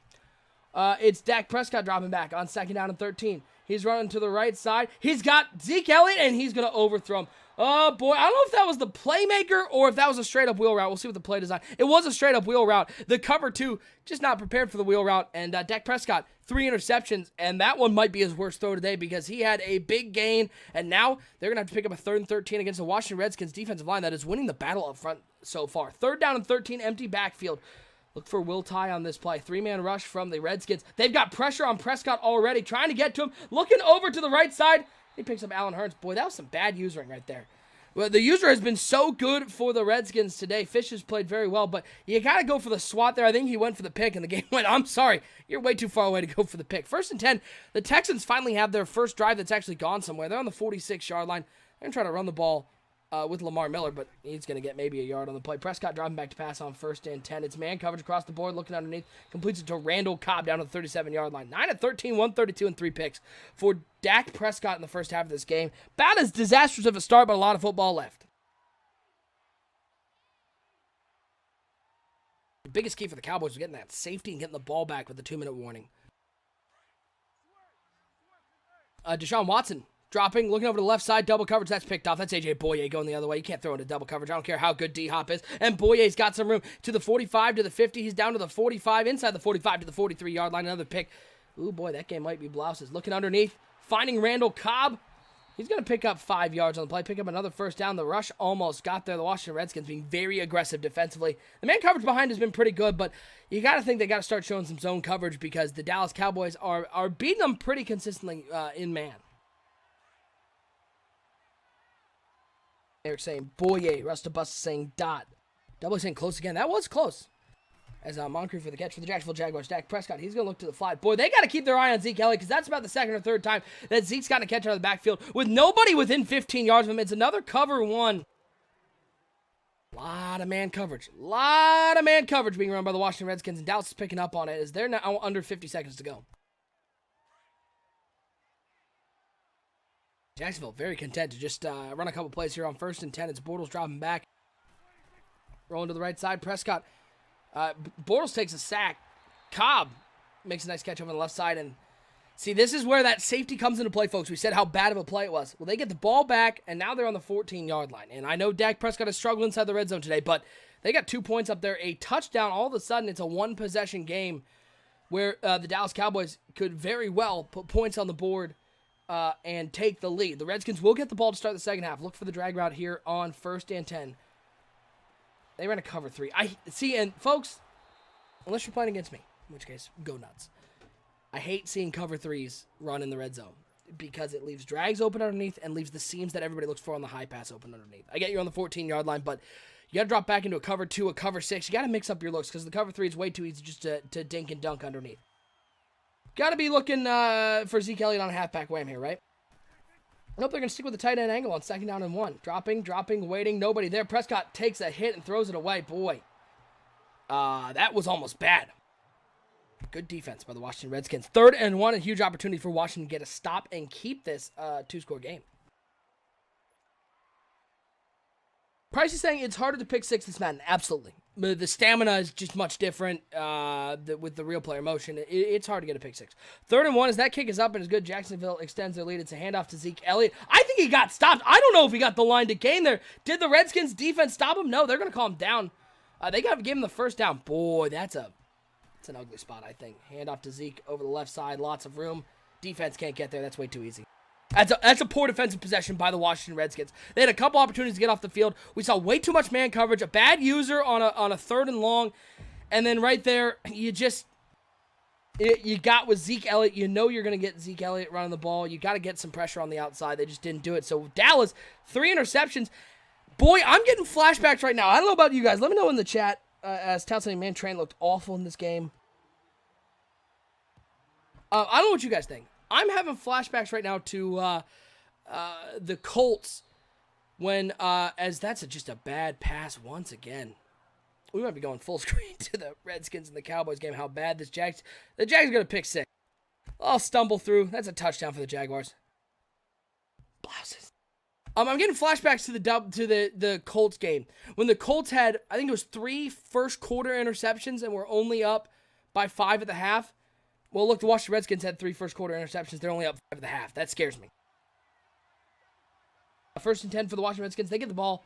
It's Dak Prescott dropping back on second down and 13. He's running to the right side. He's got Zeke Elliott, and he's going to overthrow him. Oh, boy. I don't know if that was the playmaker or if that was a straight-up wheel route. We'll see what the play design. It was a straight-up wheel route. The cover two, just not prepared for the wheel route. And Dak Prescott, 3 interceptions, and that one might be his worst throw today because he had a big gain, and now they're going to have to pick up a 3rd and 13 against the Washington Redskins defensive line that is winning the battle up front so far. 3rd down and 13, empty backfield. Look for Will Tye on this play. 3-man rush from the Redskins. They've got pressure on Prescott already, trying to get to him. Looking over to the right side. He picks up Allen Hurns. Boy, that was some bad usering right there. Well, the user has been so good for the Redskins today. Fish has played very well, but you got to go for the swat there. I think he went for the pick, and the game went, I'm sorry, you're way too far away to go for the pick. 1st and 10, the Texans finally have their first drive that's actually gone somewhere. They're on the 46-yard line. They're going to try to run the ball with Lamar Miller, but he's going to get maybe a yard on the play. Prescott dropping back to pass on 1st and 10. It's man coverage across the board, looking underneath. Completes it to Randall Cobb down to the 37-yard line. 9 of 13, 132, and 3 picks for Dak Prescott in the first half of this game. About as disastrous of a start, but a lot of football left. The biggest key for the Cowboys was getting that safety and getting the ball back with the 2-minute warning. Deshaun Watson dropping, looking over to the left side, double coverage, that's picked off. That's A.J. Boye going the other way. You can't throw into double coverage. I don't care how good D-Hop is. And Boye's got some room to the 45, to the 50. He's down to the 45, inside the 45 to the 43-yard line. Another pick. Ooh, boy, that game might be blouses. Looking underneath, finding Randall Cobb. He's going to pick up 5 yards on the play, pick up another first down. The rush almost got there. The Washington Redskins being very aggressive defensively. The man coverage behind has been pretty good, but you got to think they got to start showing some zone coverage because the Dallas Cowboys are beating them pretty consistently in man. Eric saying Boye, Rusta Bust saying dot. Double saying close again. That was close. As Moncrief for the catch for the Jacksonville Jaguars. Dak Prescott, he's going to look to the fly. Boy, they got to keep their eye on Zeke Elliott because that's about the 2nd or 3rd time that Zeke's gotten a catch out of the backfield with nobody within 15 yards of him. It's another cover one. Lot of man coverage. Lot of man coverage being run by the Washington Redskins, and Dallas is picking up on it as they're now under 50 seconds to go. Jacksonville very content to just run a couple plays here on 1st and 10. It's Bortles dropping back. Rolling to the right side. Prescott. Bortles takes a sack. Cobb makes a nice catch over on the left side. And see, this is where that safety comes into play, folks. We said how bad of a play it was. Well, they get the ball back, and now they're on the 14-yard line. And I know Dak Prescott has struggled inside the red zone today, but they got 2 points up there. A touchdown. All of a sudden, it's a one-possession game where the Dallas Cowboys could very well put points on the board and take the lead. The Redskins will get the ball to start the second half. Look for the drag route here on 1st and 10. They ran a cover 3. I see, and folks, unless you're playing against me, in which case, go nuts. I hate seeing cover 3s run in the red zone because it leaves drags open underneath and leaves the seams that everybody looks for on the high pass open underneath. I get you're on the 14-yard line, but you got to drop back into a cover 2, a cover 6. You got to mix up your looks because the cover 3 is way too easy just to dink and dunk underneath. Got to be looking for Zeke Elliott on a halfback wham here, right? Nope, they're going to stick with the tight end angle on 2nd down and 1. Dropping, waiting, nobody there. Prescott takes a hit and throws it away. Boy, that was almost bad. Good defense by the Washington Redskins. 3rd and 1, a huge opportunity for Washington to get a stop and keep this 2-score game. Price is saying it's harder to pick 6 this Madden. Absolutely. The stamina is just much different with the real player motion. It's hard to get a pick 6. 3rd and 1 as that kick is up and is good. Jacksonville extends their lead. It's a handoff to Zeke Elliott. I think he got stopped. I don't know if he got the line to gain there. Did the Redskins defense stop him? No, they're going to call him down. They got to give him the first down. Boy, that's an ugly spot, I think. Handoff to Zeke over the left side. Lots of room. Defense can't get there. That's way too easy. That's a poor defensive possession by the Washington Redskins. They had a couple opportunities to get off the field. We saw way too much man coverage, a bad user on a 3rd and long, and then right there, you got with Zeke Elliott. You know you're going to get Zeke Elliott running the ball. You got to get some pressure on the outside. They just didn't do it. So Dallas, 3 interceptions. Boy, I'm getting flashbacks right now. I don't know about you guys. Let me know in the chat. As Townsend Man Train looked awful in this game. I don't know what you guys think. I'm having flashbacks right now to the Colts when, as that's just a bad pass once again. We might be going full screen to the Redskins and the Cowboys game. How bad the Jags are going to pick six. I'll stumble through. That's a touchdown for the Jaguars. Blouses. I'm getting flashbacks to the Colts game when the Colts had, I think it was 3 first quarter interceptions and were only up by 5 at the half. Well, look, the Washington Redskins had 3 first quarter interceptions. They're only up 5 at the half. That scares me. First and 10 for the Washington Redskins. They get the ball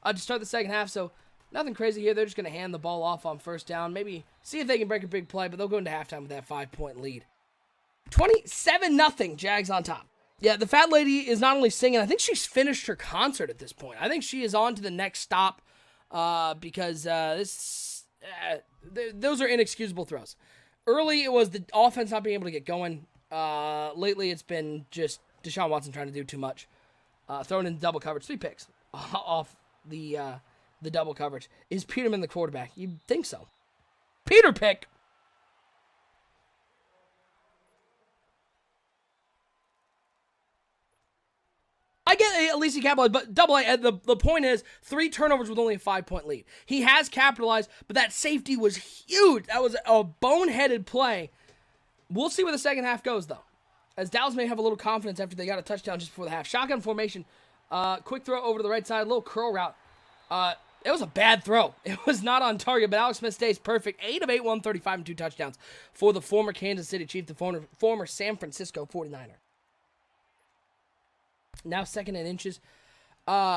to start the second half, so nothing crazy here. They're just going to hand the ball off on first down. Maybe see if they can break a big play, but they'll go into halftime with that 5-point lead. 27-0, Jags on top. Yeah, the fat lady is not only singing, I think she's finished her concert at this point. I think she is on to the next stop because those are inexcusable throws. Early, it was the offense not being able to get going. Lately, it's been just Deshaun Watson trying to do too much. Thrown in double coverage. 3 picks off the double coverage. Is Peterman the quarterback? You'd think so. Peter pick. I get at least he capitalized, but double A, the point is 3 turnovers with only a 5-point lead. He has capitalized, but that safety was huge. That was a boneheaded play. We'll see where the second half goes, though, as Dallas may have a little confidence after they got a touchdown just before the half. Shotgun formation, quick throw over to the right side, a little curl route. It was a bad throw. It was not on target, but Alex Smith stays perfect. 8 of 8, 135, and 2 touchdowns for the former Kansas City Chief, the former San Francisco 49er. Now 2nd and inches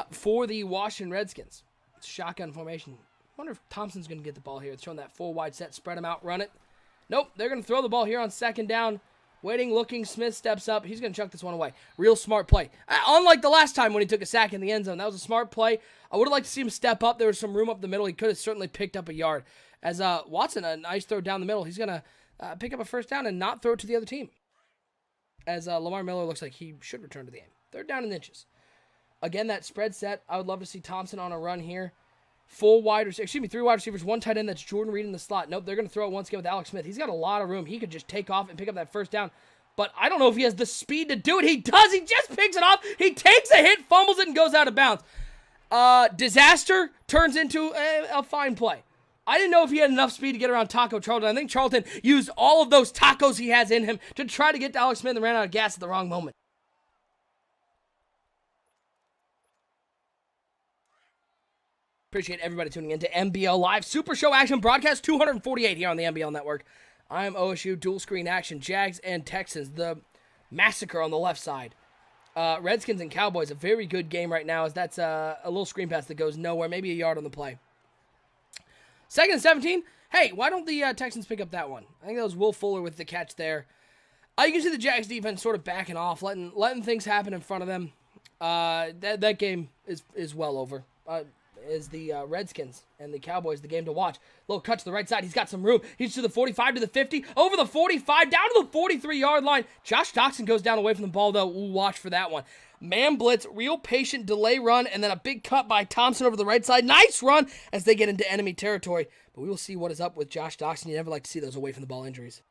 for the Washington Redskins. Shotgun formation. Wonder if Thompson's going to get the ball here. It's showing that full wide set. Spread them out. Run it. Nope. They're going to throw the ball here on 2nd down. Waiting, looking. Smith steps up. He's going to chuck this one away. Real smart play. Unlike the last time when he took a sack in the end zone. That was a smart play. I would have liked to see him step up. There was some room up the middle. He could have certainly picked up a yard. As Watson, a nice throw down the middle. He's going to pick up a first down and not throw it to the other team. As Lamar Miller looks like he should return to the game. 3rd down and inches. Again, that spread set. I would love to see Thompson on a run here. 3 wide receivers, 1 tight end. That's Jordan Reed in the slot. Nope, they're going to throw it once again with Alex Smith. He's got a lot of room. He could just take off and pick up that first down. But I don't know if he has the speed to do it. He does. He just picks it off. He takes a hit, fumbles it, and goes out of bounds. Disaster turns into a fine play. I didn't know if he had enough speed to get around Taco Charlton. I think Charlton used all of those tacos he has in him to try to get to Alex Smith and ran out of gas at the wrong moment. Appreciate everybody tuning in to NBL Live Super Show Action Broadcast 248 here on the NBL Network. I'm OSU dual screen action. Jags and Texans, the massacre on the left side. Redskins and Cowboys, a very good game right now, as that's a little screen pass that goes nowhere, maybe a yard on the play. 2nd and 17. Hey, why don't the Texans pick up that one? I think that was Will Fuller with the catch there. You can see the Jags defense sort of backing off, letting things happen in front of them. That game is well over. Is the Redskins and the Cowboys the game to watch. Little cut to the right side. He's got some room. He's to the 45, to the 50, over the 45, down to the 43-yard line. Josh Doctson goes down away from the ball, though. Ooh, watch for that one. Man blitz, real patient delay run, and then a big cut by Thompson over the right side. Nice run as they get into enemy territory. But we will see what is up with Josh Doctson. You never like to see those away from the ball injuries.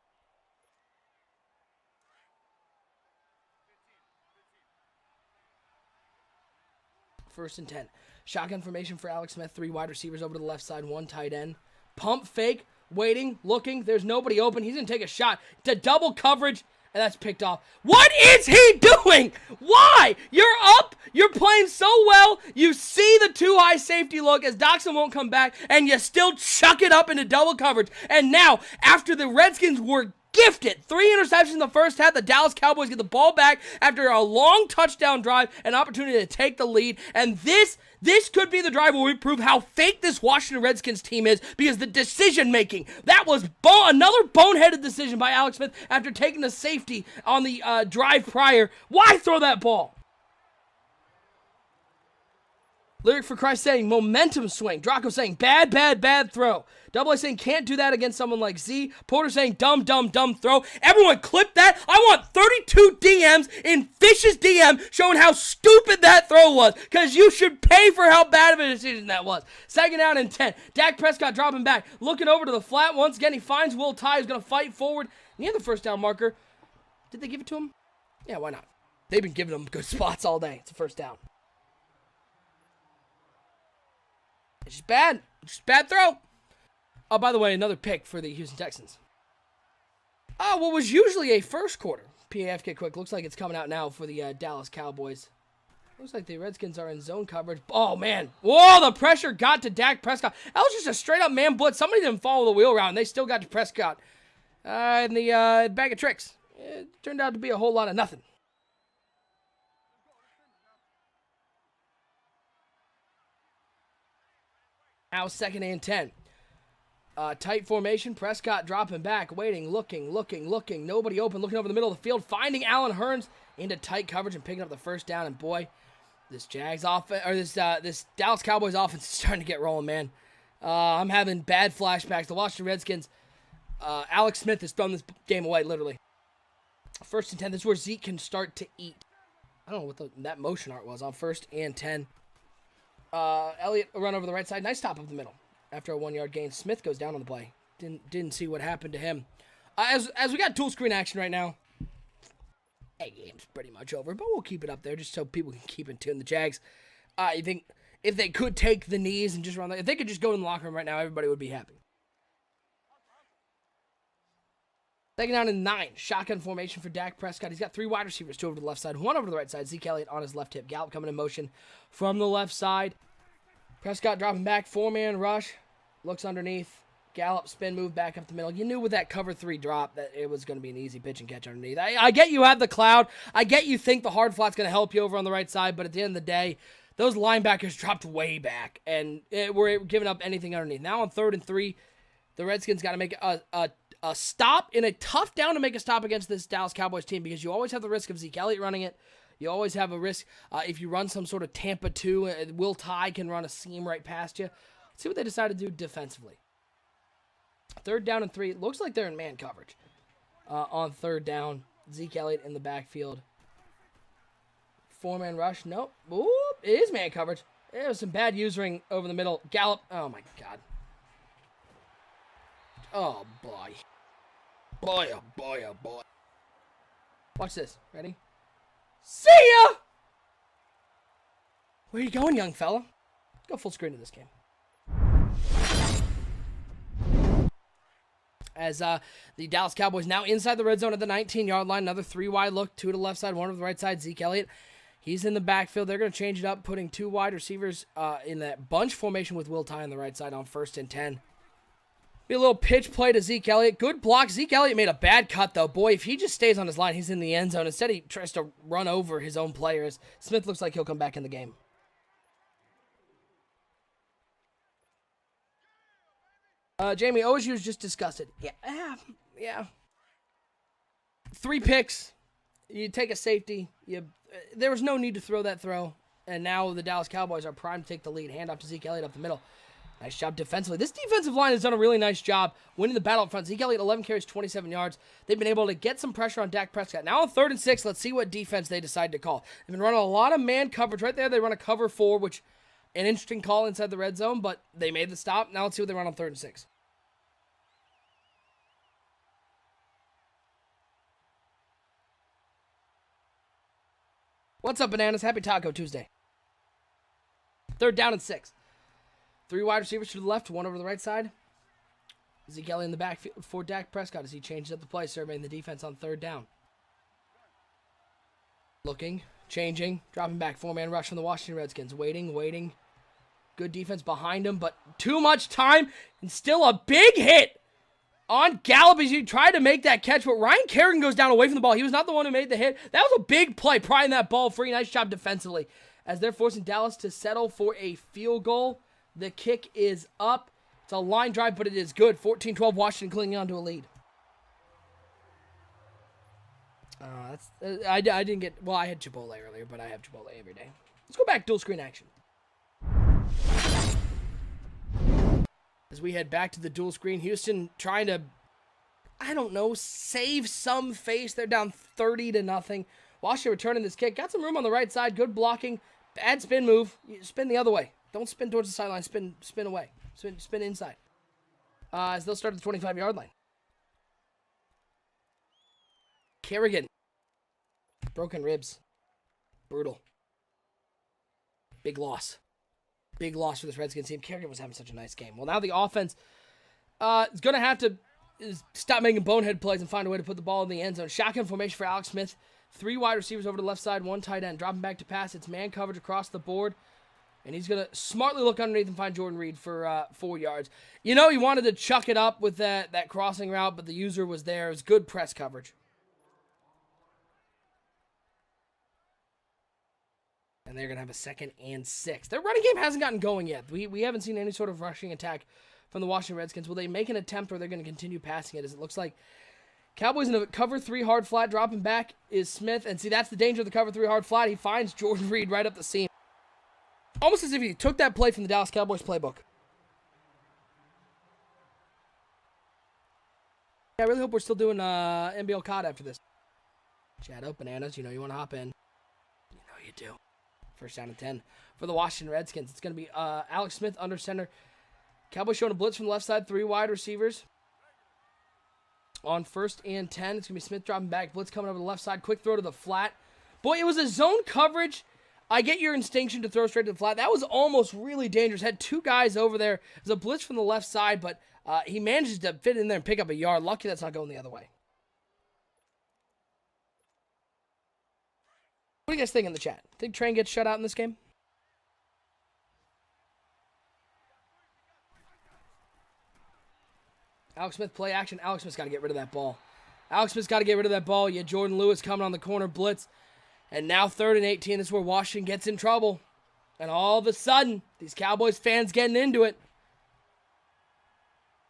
First and 10. Shotgun formation for Alex Smith. 3 wide receivers over to the left side. 1 tight end. Pump fake. Waiting. Looking. There's nobody open. He's going to take a shot to double coverage. And that's picked off. What is he doing? Why? You're up. You're playing so well. You see the too high safety look as Doctson won't come back. And you still chuck it up into double coverage. And now, after the Redskins were gifted 3 interceptions in the first half, the Dallas Cowboys get the ball back after a long touchdown drive, an opportunity to take the lead, and this could be the drive where we prove how fake this Washington Redskins team is, because the decision-making, that was another boneheaded decision by Alex Smith after taking the safety on the drive prior. Why throw that ball? Lyric for Christ saying, momentum swing. Draco saying, bad throw. Double A saying, can't do that against someone like Z. Porter saying, dumb throw. Everyone clip that. I want 32 DMs in Fish's DM showing how stupid that throw was, because you should pay for how bad of a decision that was. 2nd down and 10. Dak Prescott dropping back, looking over to the flat. Once again, he finds Will Tye, who's going to fight forward. And he had the first down marker. Did they give it to him? Yeah, why not? They've been giving them good spots all day. It's a first down. It's just bad. Just bad throw. Oh, by the way, another pick for the Houston Texans. What was usually a first quarter PAFK quick. Looks like it's coming out now for the Dallas Cowboys. Looks like the Redskins are in zone coverage. Oh, man. Whoa, the pressure got to Dak Prescott. That was just a straight-up man blitz. Somebody didn't follow the wheel route, and they still got to Prescott. In the bag of tricks. It turned out to be a whole lot of nothing. Now 2nd and 10. Tight formation. Prescott dropping back, waiting, looking. Nobody open, looking over the middle of the field, finding Allen Hurns into tight coverage and picking up the first down. And boy, this Jags offense, or this Dallas Cowboys offense is starting to get rolling, man. I'm having bad flashbacks. The Washington Redskins. Alex Smith has thrown this game away, literally. 1st and 10. This is where Zeke can start to eat. I don't know what that motion art was on 1st and 10. Elliott run over the right side. Nice stop up the middle. After a 1-yard gain, Smith goes down on the play. Didn't see what happened to him. As we got dual screen action right now, game's pretty much over, but we'll keep it up there just so people can keep in tune. The Jags, I think if they could take the knees and just run, if they could just go in the locker room right now, everybody would be happy. 2nd down and 9. Shotgun formation for Dak Prescott. He's got 3 wide receivers, 2 over to the left side, 1 over to the right side. Zeke Elliott on his left hip. Gallup coming in motion from the left side. Prescott dropping back, 4-man rush. Looks underneath. Gallup spin move back up the middle. You knew with that cover 3 drop that it was going to be an easy pitch and catch underneath. I get you have the cloud. I get you think the hard flat's going to help you over on the right side, but at the end of the day, those linebackers dropped way back and were giving up anything underneath. Now on 3rd and 3, the Redskins got to make a stop in a tough down to make a stop against this Dallas Cowboys team because you always have the risk of Zeke Elliott running it. You always have a risk if you run some sort of Tampa 2. Will Tye can run a seam right past you. Let's see what they decide to do defensively. 3rd down and 3. It looks like they're in man coverage on 3rd down. Zeke Elliott in the backfield. 4-man rush. Nope. Oop, it is man coverage. There was some bad usering over the middle. Gallup. Oh, my God. Oh, boy. Boy, oh, boy, oh, boy. Watch this. Ready? See ya! Where are you going, young fella? Go full screen in this game. As the Dallas Cowboys now inside the red zone at the 19-yard line. Another 3 wide look. 2 to the left side, 1 to the right side. Zeke Elliott. He's in the backfield. They're going to change it up, putting 2 wide receivers in that bunch formation with Will Tye on the right side on 1st and 10. Be a little pitch play to Zeke Elliott. Good block. Zeke Elliott made a bad cut, though. Boy, if he just stays on his line, he's in the end zone. Instead, he tries to run over his own players. Smith looks like he'll come back in the game. Jamie, OSU's just disgusted. Yeah. 3 picks. You take a safety. There was no need to throw that throw. And now the Dallas Cowboys are primed to take the lead. Hand off to Zeke Elliott up the middle. Nice job defensively. This defensive line has done a really nice job winning the battle up front. Zeke Elliott, 11 carries, 27 yards. They've been able to get some pressure on Dak Prescott. Now on 3rd and 6, let's see what defense they decide to call. They've been running a lot of man coverage. Right there, they run a cover 4, which an interesting call inside the red zone, but they made the stop. Now let's see what they run on 3rd and 6. What's up, Bananas? Happy Taco Tuesday. 3rd down and 6. 3 wide receivers to the left, 1 over the right side. Zeke Elliott in the backfield for Dak Prescott as he changes up the play, surveying the defense on 3rd down. Looking, changing, dropping back, 4-man rush from the Washington Redskins. Waiting. Good defense behind him, but too much time and still a big hit on Gallup as he tried to make that catch, but Ryan Kerrigan goes down away from the ball. He was not the one who made the hit. That was a big play, prying that ball free. Nice job defensively as they're forcing Dallas to settle for a field goal. The kick is up. It's a line drive, but it is good. 14-12, Washington clinging on to a lead. I didn't get... Well, I had Chipotle earlier, but I have Chipotle every day. Let's go back dual screen action. As we head back to the dual screen, Houston trying to, I don't know, save some face. They're down 30-0. Washington returning this kick. Got some room on the right side. Good blocking. Bad spin move. You spin the other way. Don't spin towards the sideline. Spin away. Spin inside. As they'll start at the 25-yard line. Kerrigan. Broken ribs. Brutal. Big loss. Big loss for this Redskins team. Kerrigan was having such a nice game. Well, now the offense is going to have to stop making bonehead plays and find a way to put the ball in the end zone. Shotgun formation for Alex Smith. 3 wide receivers over to the left side, 1 tight end. Dropping back to pass. It's man coverage across the board. And he's going to smartly look underneath and find Jordan Reed for 4 yards. You know, he wanted to chuck it up with that crossing route, but the user was there. It was good press coverage. And they're going to have a 2nd and 6. Their running game hasn't gotten going yet. We haven't seen any sort of rushing attack from the Washington Redskins. Will they make an attempt, or are they going to continue passing it? As it looks like Cowboys in a cover 3 hard flat. Dropping back is Smith. And see, that's the danger of the cover 3 hard flat. He finds Jordan Reed right up the seam. Almost as if he took that play from the Dallas Cowboys playbook. I really hope we're still doing NBL COD after this. Shadow, bananas, you know you want to hop in. You know you do. 1st down and 10 for the Washington Redskins. It's going to be Alex Smith under center. Cowboys showing a blitz from the left side. 3 wide receivers. On 1st and 10, it's going to be Smith dropping back. Blitz coming over the left side. Quick throw to the flat. Boy, it was a zone coverage. I get your instinction to throw straight to the flat. That was almost really dangerous. Had 2 guys over there. It was a blitz from the left side, but he manages to fit in there and pick up a yard. Lucky that's not going the other way. What do you guys think in the chat? Think Train gets shut out in this game? Alex Smith, play action. Alex Smith's got to get rid of that ball. Alex Smith's got to get rid of that ball. Yeah, Jordan Lewis coming on the corner blitz. And now 3rd and 18. This is where Washington gets in trouble. And all of a sudden, these Cowboys fans getting into it.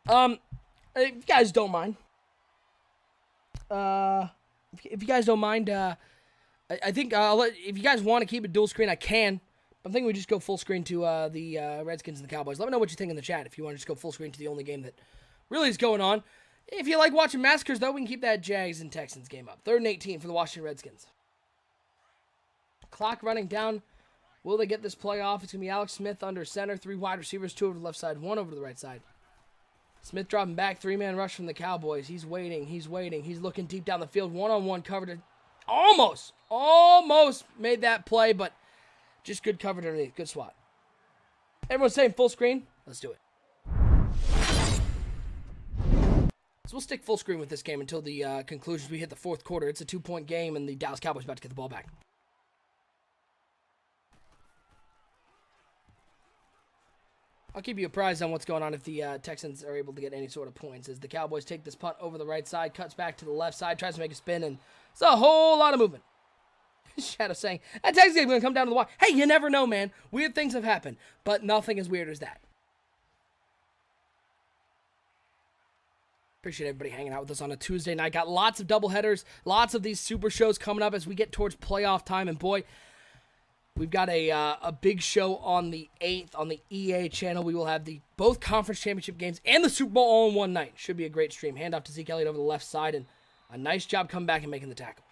If you guys don't mind. If you guys don't mind, I think if you guys want to keep it dual screen, I can. I'm thinking we just go full screen to the Redskins and the Cowboys. Let me know what you think in the chat if you want to just go full screen to the only game that really is going on. If you like watching massacres, though, we can keep that Jags and Texans game up. 3rd and 18 for the Washington Redskins. Clock running down. Will they get this play off? It's going to be Alex Smith under center. 3 wide receivers, 2 over the left side, 1 over to the right side. Smith dropping back. 3-man rush from the Cowboys. He's waiting. He's looking deep down the field. One-on-one coverage. Almost made that play, but just good coverage underneath. Good swat. Everyone's saying full screen. Let's do it. So we'll stick full screen with this game until the conclusions. We hit the 4th quarter. It's a 2-point game, and the Dallas Cowboys about to get the ball back. I'll keep you apprised on what's going on if the Texans are able to get any sort of points. As the Cowboys take this punt over the right side, cuts back to the left side, tries to make a spin, and it's a whole lot of movement. Shadow saying, that Texans game's going to come down to the wire. Hey, you never know, man. Weird things have happened, but nothing as weird as that. Appreciate everybody hanging out with us on a Tuesday night. Got lots of doubleheaders, lots of these super shows coming up as we get towards playoff time, and boy, we've got a big show on the 8th on the EA channel. We will have both conference championship games and the Super Bowl all in one night. Should be a great stream. Hand off to Zeke Elliott over the left side, and a nice job coming back and making the tackle.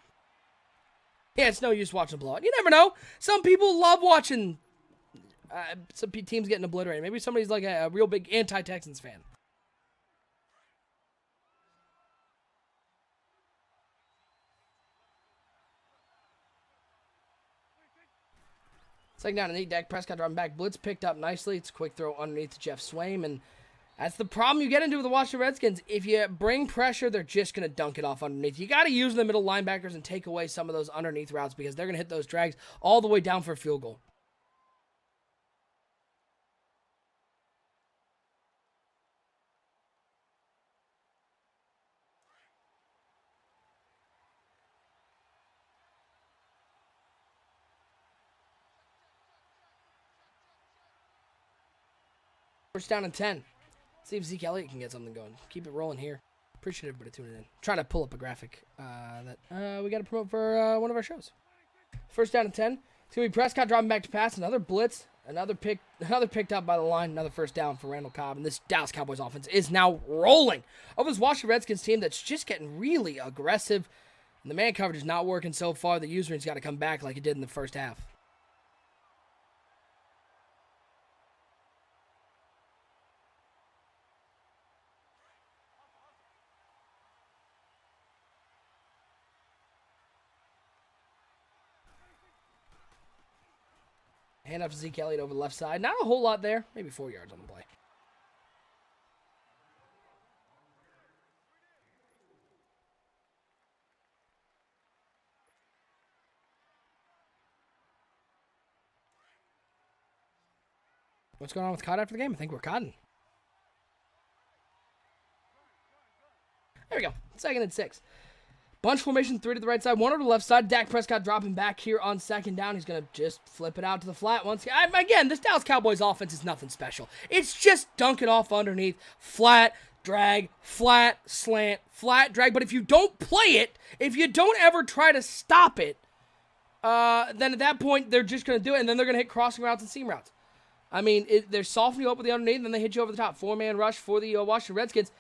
Yeah, it's no use watching a blowout. You never know. Some people love watching some teams getting obliterated. Maybe somebody's like a real big anti-Texans fan. Second down and 8, Dak Prescott dropping back. Blitz picked up nicely. It's a quick throw underneath to Jeff Swaim, and that's the problem you get into with the Washington Redskins. If you bring pressure, they're just going to dunk it off underneath. You got to use the middle linebackers and take away some of those underneath routes because they're going to hit those drags all the way down for a field goal. First down and 10. See if Zeke Elliott can get something going. Keep it rolling here. Appreciate everybody tuning in. Trying to pull up a graphic that we got to promote for one of our shows. First down and 10. It's going to be Prescott dropping back to pass. Another blitz. Another picked up by the line. Another first down for Randall Cobb. And this Dallas Cowboys offense is now rolling over this Washington Redskins team that's just getting really aggressive. And the man coverage is not working so far. The user's got to come back like it did in the first half. Hand off to Zeke Elliott over the left side. Not a whole lot there. Maybe 4 yards on the play. What's going on with Cotton after the game? I think we're Cotton. There we go. 2nd and 6. Bunch formation, 3 to the right side, 1 over the left side. Dak Prescott dropping back here on 2nd down. He's going to just flip it out to the flat once. Again, this Dallas Cowboys offense is nothing special. It's just dunk it off underneath. Flat, drag, flat, slant, flat, drag. But if you don't play it, if you don't ever try to stop it, then at that point, they're just going to do it, and then they're going to hit crossing routes and seam routes. I mean, they're softening you up with the underneath, and then they hit you over the top. 4-man rush for the Washington Redskins.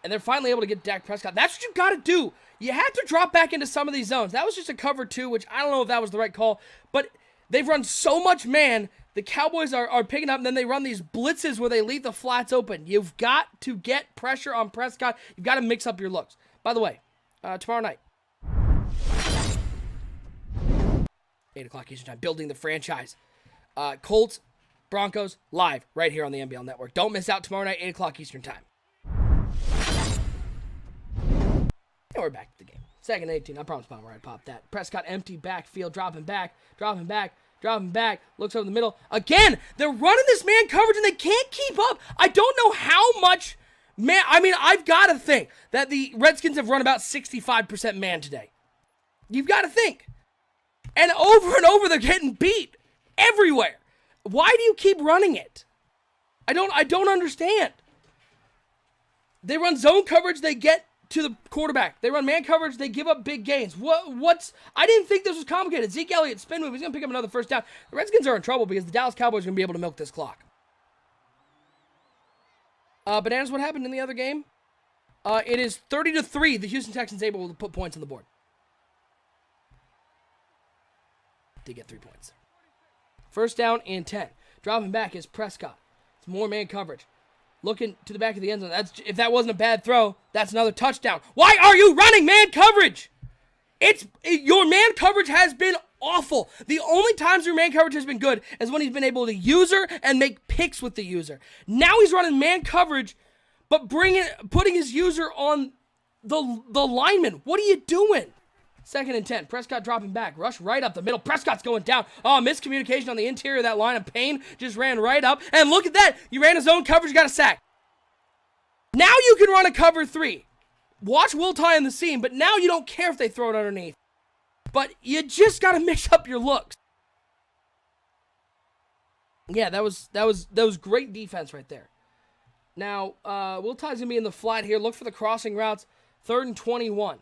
And they're finally able to get Dak Prescott. That's what you got to do. You have to drop back into some of these zones. That was just a cover 2, which I don't know if that was the right call. But they've run so much man. The Cowboys are picking up, and then they run these blitzes where they leave the flats open. You've got to get pressure on Prescott. You've got to mix up your looks. By the way, tomorrow night, 8 o'clock Eastern Time, building the franchise. Colts, Broncos, live right here on the NBL Network. Don't miss out tomorrow night, 8 o'clock Eastern Time. And we're back to the game. 2nd and 18. I promise Palmer I popped that. Prescott empty backfield, dropping back. Looks over the middle. Again, they're running this man coverage and they can't keep up. I don't know how much man. I mean, I've got to think that the Redskins have run about 65% man today. You've got to think. And over they're getting beat everywhere. Why do you keep running it? I don't understand. They run zone coverage, they get to the quarterback. They run man coverage, they give up big gains. I didn't think this was complicated. Zeke Elliott, spin move, he's going to pick up another first down. The Redskins are in trouble because the Dallas Cowboys are going to be able to milk this clock. Bananas, what happened in the other game? It is 30-3. The Houston Texans able to put points on the board. They get 3 points. 1st down and 10. Dropping back is Prescott. It's more man coverage. Looking to the back of the end zone. If that wasn't a bad throw, that's another touchdown. Why are you running man coverage? Your man coverage has been awful. The only times your man coverage has been good is when he's been able to user and make picks with the user. Now he's running man coverage, but putting his user on the lineman. What are you doing? 2nd and 10. Prescott dropping back. Rush right up the middle. Prescott's going down. Oh, miscommunication on the interior of that line of Payne. Just ran right up. And look at that. You ran a zone coverage. You got a sack. Now you can run a cover 3. Watch Will tie in the seam, but now you don't care if they throw it underneath. But you just got to mix up your looks. Yeah, that was great defense right there. Now, Will tie's going to be in the flat here. Look for the crossing routes. 3rd and 21.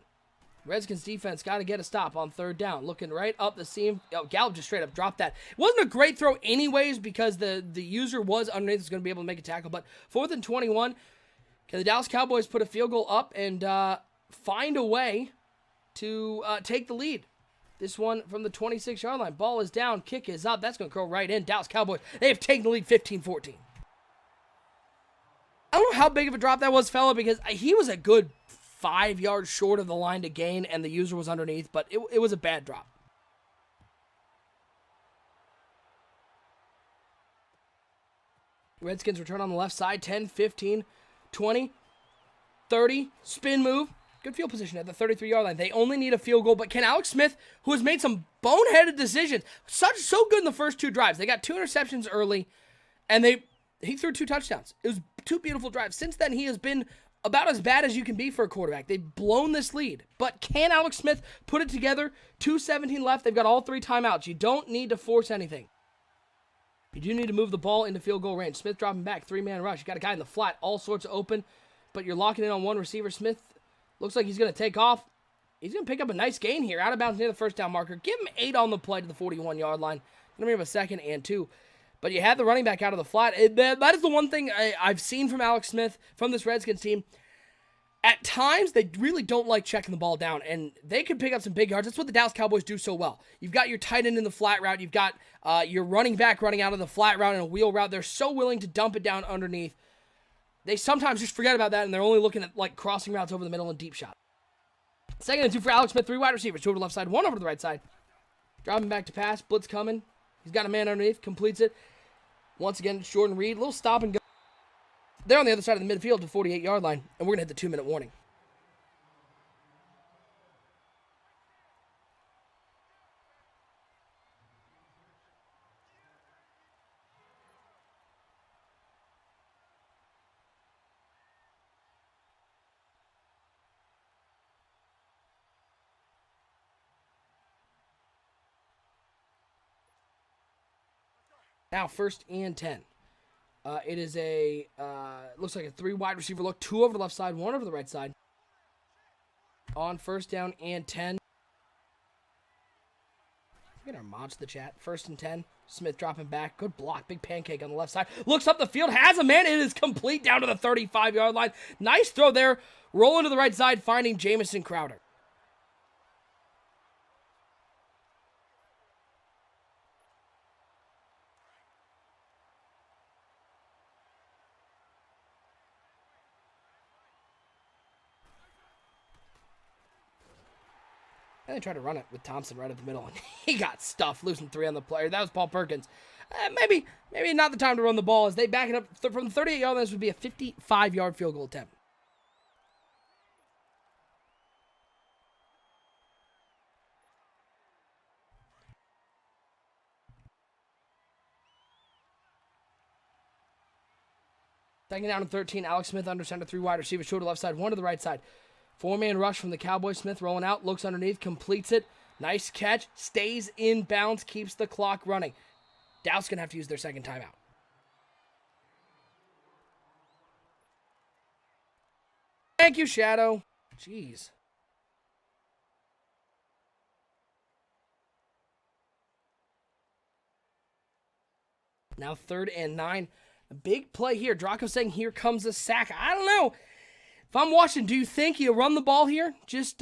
Redskins defense got to get a stop on 3rd down. Looking right up the seam. Oh, Gallup just straight up dropped that. It wasn't a great throw anyways because the user was underneath. Was going to be able to make a tackle. But 4th and 21. Can the Dallas Cowboys put a field goal up and find a way to take the lead? This one from the 26-yard line. Ball is down. Kick is up. That's going to go right in. Dallas Cowboys, they have taken the lead 15-14. I don't know how big of a drop that was, fella, because he was a good 5 yards short of the line to gain, and the user was underneath, but it was a bad drop. Redskins return on the left side, 10, 15, 20, 30, spin move. Good field position at the 33-yard line. They only need a field goal, but can Alex Smith, who has made some boneheaded decisions, so good in the first 2 drives. They got 2 interceptions early, and he threw 2 touchdowns. It was 2 beautiful drives. Since then, he has been about as bad as you can be for a quarterback. They've blown this lead. But can Alex Smith put it together? 2:17 left. They've got all 3 timeouts. You don't need to force anything. You do need to move the ball into field goal range. Smith dropping back, 3-man rush. You got a guy in the flat, all sorts of open, but you're locking in on one receiver. Smith looks like he's going to take off. He's going to pick up a nice gain here, out of bounds near the first down marker. Give him 8 on the play to the 41-yard line. Going to bring him a 2nd and 2. But you had the running back out of the flat. That is the one thing I've seen from Alex Smith, from this Redskins team. At times, they really don't like checking the ball down, and they could pick up some big yards. That's what the Dallas Cowboys do so well. You've got your tight end in the flat route. You've got your running back running out of the flat route and a wheel route. They're so willing to dump it down underneath. They sometimes just forget about that, and they're only looking at like crossing routes over the middle and deep shot. 2nd and 2 for Alex Smith. 3 wide receivers. 2 over the left side, 1 over to the right side. Dropping back to pass. Blitz coming. He's got a man underneath, completes it. Once again, Jordan Reed, little stop and go. They're on the other side of the midfield to the 48-yard line, and we're going to hit the 2-minute warning. Now, 1st and 10. It is looks like a 3 wide receiver look. 2 over the left side, 1 over the right side. On 1st down and 10. Get our mods to the chat. 1st and 10. Smith dropping back. Good block. Big pancake on the left side. Looks up the field. Has a man. It is complete down to the 35-yard line. Nice throw there. Rolling to the right side, finding Jamison Crowder. And they tried to run it with Thompson right up the middle, and he got stuffed, losing 3 on the player. That was Paul Perkins. Maybe not the time to run the ball as they back it up from the 38-yard line. This would be a 55-yard field goal attempt. Second down and 13. Alex Smith under center, 3 wide receivers, 2 to the left side, 1 to the right side. 4-man rush from the Cowboys. Smith rolling out, looks underneath, completes it. Nice catch, stays in bounds, keeps the clock running. Dallas going to have to use their second timeout. Thank you, Shadow. Jeez. Now 3rd and 9. A big play here. Draco saying here comes a sack. I don't know. If I'm watching, do you think he'll run the ball here? Just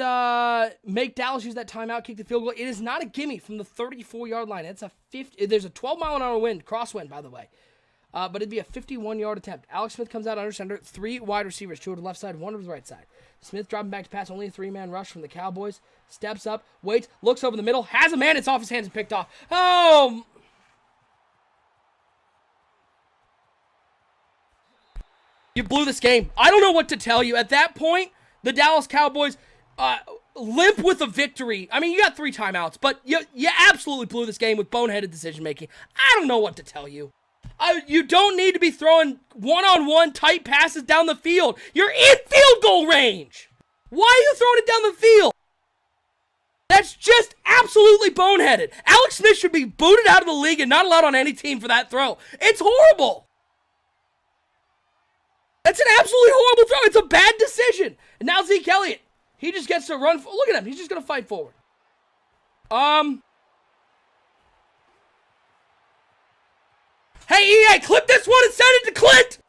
make Dallas use that timeout, kick the field goal. It is not a gimme from the 34-yard line. It's a 50. There's a 12-mile-an-hour wind, crosswind, by the way. But it'd be a 51-yard attempt. Alex Smith comes out under center. 3 wide receivers, 2 to the left side, 1 to the right side. Smith dropping back to pass. Only a 3-man rush from the Cowboys. Steps up, waits, looks over the middle, has a man. It's off his hands and picked off. Oh! You blew this game. I don't know what to tell you. At that point, the Dallas Cowboys limp with a victory. I mean, you got 3 timeouts, but you absolutely blew this game with boneheaded decision-making. I don't know what to tell you. You don't need to be throwing one-on-one tight passes down the field. You're in field goal range. Why are you throwing it down the field? That's just absolutely boneheaded. Alex Smith should be booted out of the league and not allowed on any team for that throw. It's horrible. That's an absolutely horrible throw. It's a bad decision. And now Zeke Elliott, he just gets to run. Look at him. He's just going to fight forward. Hey, EA, clip this one and send it to Clint.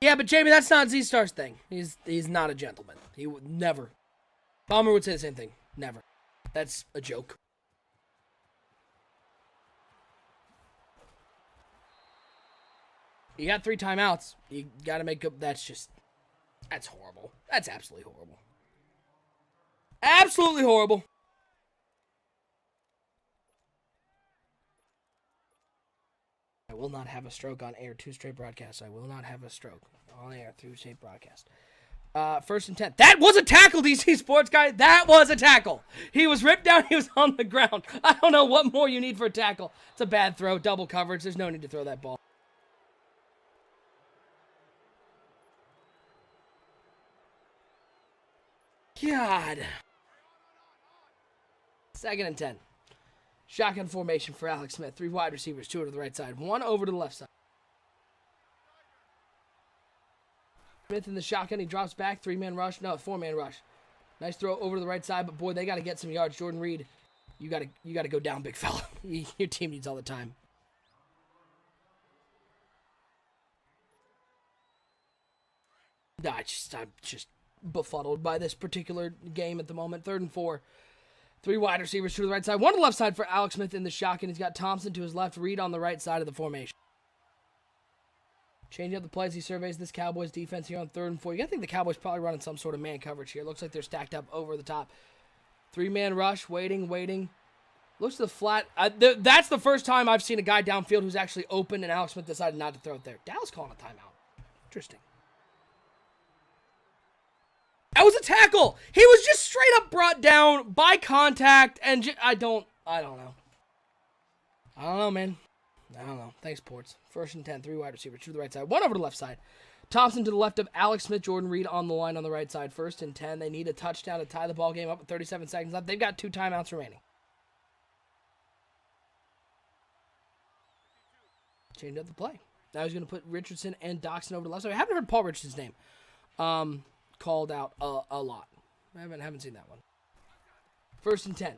Yeah, but Jamie, that's not Z-Star's thing. He's not a gentleman. He would never. Bomber would say the same thing. Never. That's a joke. You got 3 timeouts. You got to make up. That's horrible. That's absolutely horrible. Absolutely horrible. I will not have a stroke on air. 2 straight broadcasts. I will not have a stroke on air. 2 straight broadcast. 1st and 10. That was a tackle, DC Sports guy. That was a tackle. He was ripped down. He was on the ground. I don't know what more you need for a tackle. It's a bad throw. Double coverage. There's no need to throw that ball. God. 2nd and 10. Shotgun formation for Alex Smith. 3 wide receivers, 2 to the right side, 1 over to the left side. Smith in the shotgun. He drops back. 3-man rush. No, 4-man rush. Nice throw over to the right side, but boy, they got to get some yards. Jordan Reed, you got to go down, big fella. Your team needs all the time. I'm just befuddled by this particular game at the moment. 3rd and 4. 3 wide receivers to the right side. 1 to the left side for Alex Smith in the shotgun. He's got Thompson to his left, Reed on the right side of the formation. Changing up the plays, he surveys this Cowboys defense here on 3rd and 4. You got to think the Cowboys probably running some sort of man coverage here. Looks like they're stacked up over the top. 3-man rush, waiting. Looks to the flat. That's the first time I've seen a guy downfield who's actually open, and Alex Smith decided not to throw it there. Dallas calling a timeout. Interesting. That was a tackle. He was just straight up brought down by contact, and I don't know. I don't know, man. I don't know. Thanks, Ports. 1st and 10, 3 wide receivers to the right side. 1 over to the left side. Thompson to the left of Alex Smith, Jordan Reed on the line on the right side. 1st and 10. They need a touchdown to tie the ball game up with 37 seconds left. They've got 2 timeouts remaining. Changed up the play. Now he's going to put Richardson and Doxson over to the left side. I haven't heard Paul Richardson's name called out a lot. I haven't seen that one. 1st and 10.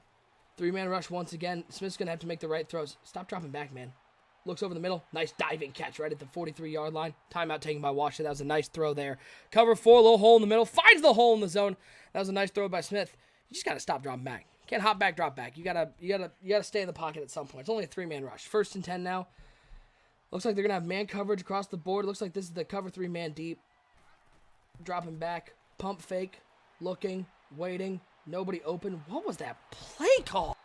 3-man rush once again. Smith's going to have to make the right throws. Stop dropping back, man. Looks over the middle. Nice diving catch right at the 43-yard line. Timeout taken by Washington. That was a nice throw there. Cover 4, little hole in the middle. Finds the hole in the zone. That was a nice throw by Smith. You just got to stop dropping back. Can't hop back, drop back. You gotta stay in the pocket at some point. It's only a 3-man rush. 1st and 10 now. Looks like they're gonna have man coverage across the board. Looks like this is the cover 3-man deep. Dropping back. Pump fake. Looking. Waiting. Nobody open. What was that play call?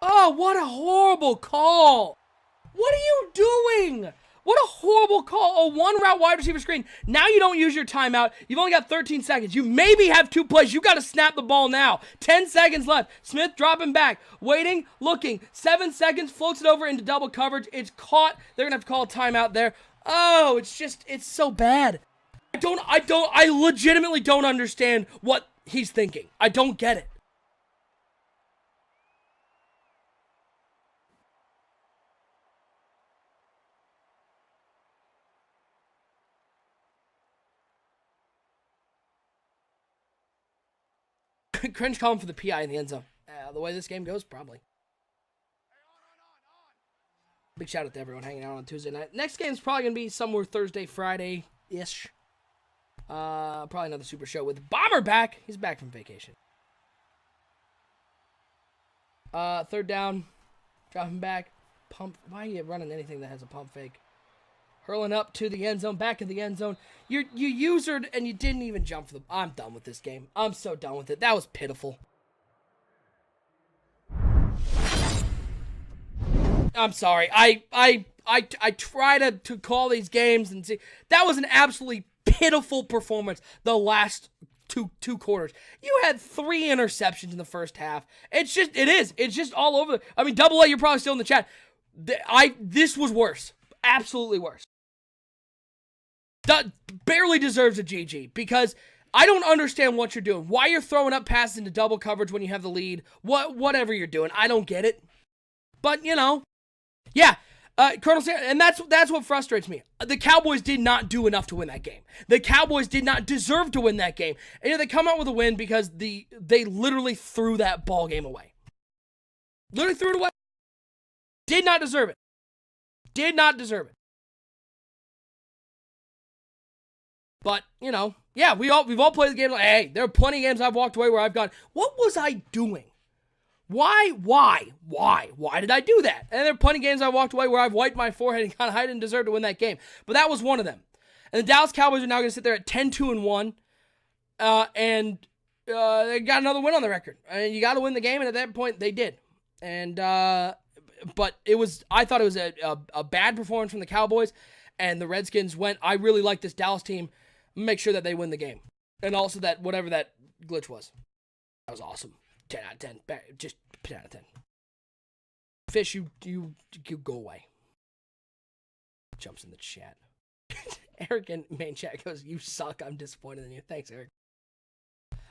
Oh, what a horrible call. What are you doing? What a horrible call. A 1-route wide receiver screen. Now you don't use your timeout. You've only got 13 seconds. You maybe have 2 plays. You got to snap the ball now. 10 seconds left. Smith dropping back. Waiting. Looking. 7 seconds. Floats it over into double coverage. It's caught. They're going to have to call a timeout there. Oh, it's so bad. I legitimately don't understand what he's thinking. I don't get it. Cringe calling for the PI in the end zone. The way this game goes, probably. Big shout out to everyone hanging out on Tuesday night. Next game's probably going to be somewhere Thursday, Friday-ish. Probably another super show with Bomber back. He's back from vacation. 3rd down. Dropping back. Pump. Why are you running anything that has a pump fake? Hurling up to the end zone, back in the end zone. You usered and you didn't even jump for the... I'm done with this game. I'm so done with it. That was pitiful. I'm sorry. I try to call these games and see. That was an absolutely pitiful performance the last two quarters. You had 3 interceptions in the first half. It's just all over. I mean, Double A, you're probably still in the chat. This was worse. Absolutely worse. That barely deserves a GG because I don't understand what you're doing. Why you're throwing up passes into double coverage when you have the lead. Whatever you're doing. I don't get it. But, yeah. Colonel Sanders, and that's what frustrates me. The Cowboys did not do enough to win that game. The Cowboys did not deserve to win that game. And they come out with a win because they literally threw that ball game away. Literally threw it away. Did not deserve it. Did not deserve it. But, yeah, we've all played the game like, hey, there are plenty of games I've walked away where I've gone, what was I doing? Why did I do that? And there are plenty of games I walked away where I've wiped my forehead and gone, I didn't deserve to win that game. But that was one of them. And the Dallas Cowboys are now going to sit there at 10-2-1, and they got another win on the record. And you got to win the game, and at that point, they did. And but I thought it was a bad performance from the Cowboys, and the Redskins went, I really like this Dallas team. Make sure that they win the game. And also that whatever that glitch was. That was awesome. 10 out of 10. Just 10 out of 10. Fish, you go away. Jumps in the chat. Eric in main chat goes, you suck. I'm disappointed in you. Thanks, Eric.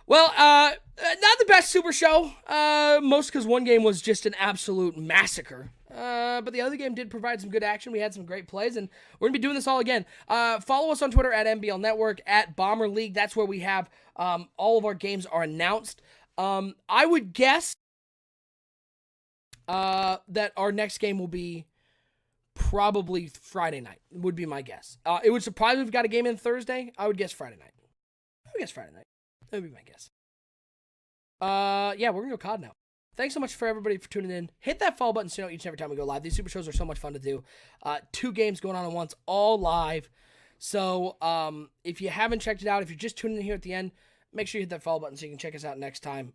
Well, not the best Super Show. Most because one game was just an absolute massacre. But the other game did provide some good action. We had some great plays, and we're going to be doing this all again. Follow us on Twitter at MBL Network, at Bomber League. That's where we have all of our games are announced. I would guess that our next game will be probably Friday night, would be my guess. It would surprise me if we got a game in Thursday. I would guess Friday night. That would be my guess. Yeah, we're going to go COD now. Thanks so much for everybody for tuning in. Hit that follow button so you know each and every time we go live. These super shows are so much fun to do. 2 games going on at once, all live. So if you haven't checked it out, if you're just tuning in here at the end, make sure you hit that follow button so you can check us out next time.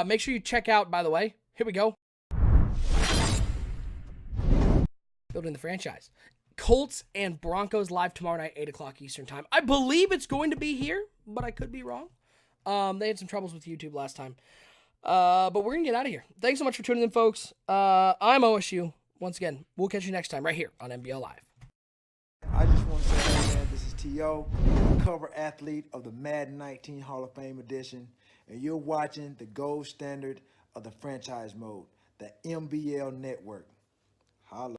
Make sure you check out, by the way, here we go. Building the franchise. Colts and Broncos live tomorrow night, 8 o'clock Eastern time. I believe it's going to be here, but I could be wrong. They had some troubles with YouTube last time. But we're going to get out of here. Thanks so much for tuning in, folks. I'm OSU. Once again, we'll catch you next time right here on MBL Live. I just want to say, hey man, this is T.O., cover athlete of the Madden 19 Hall of Fame edition, and you're watching the gold standard of the franchise mode, the MBL Network. Holla.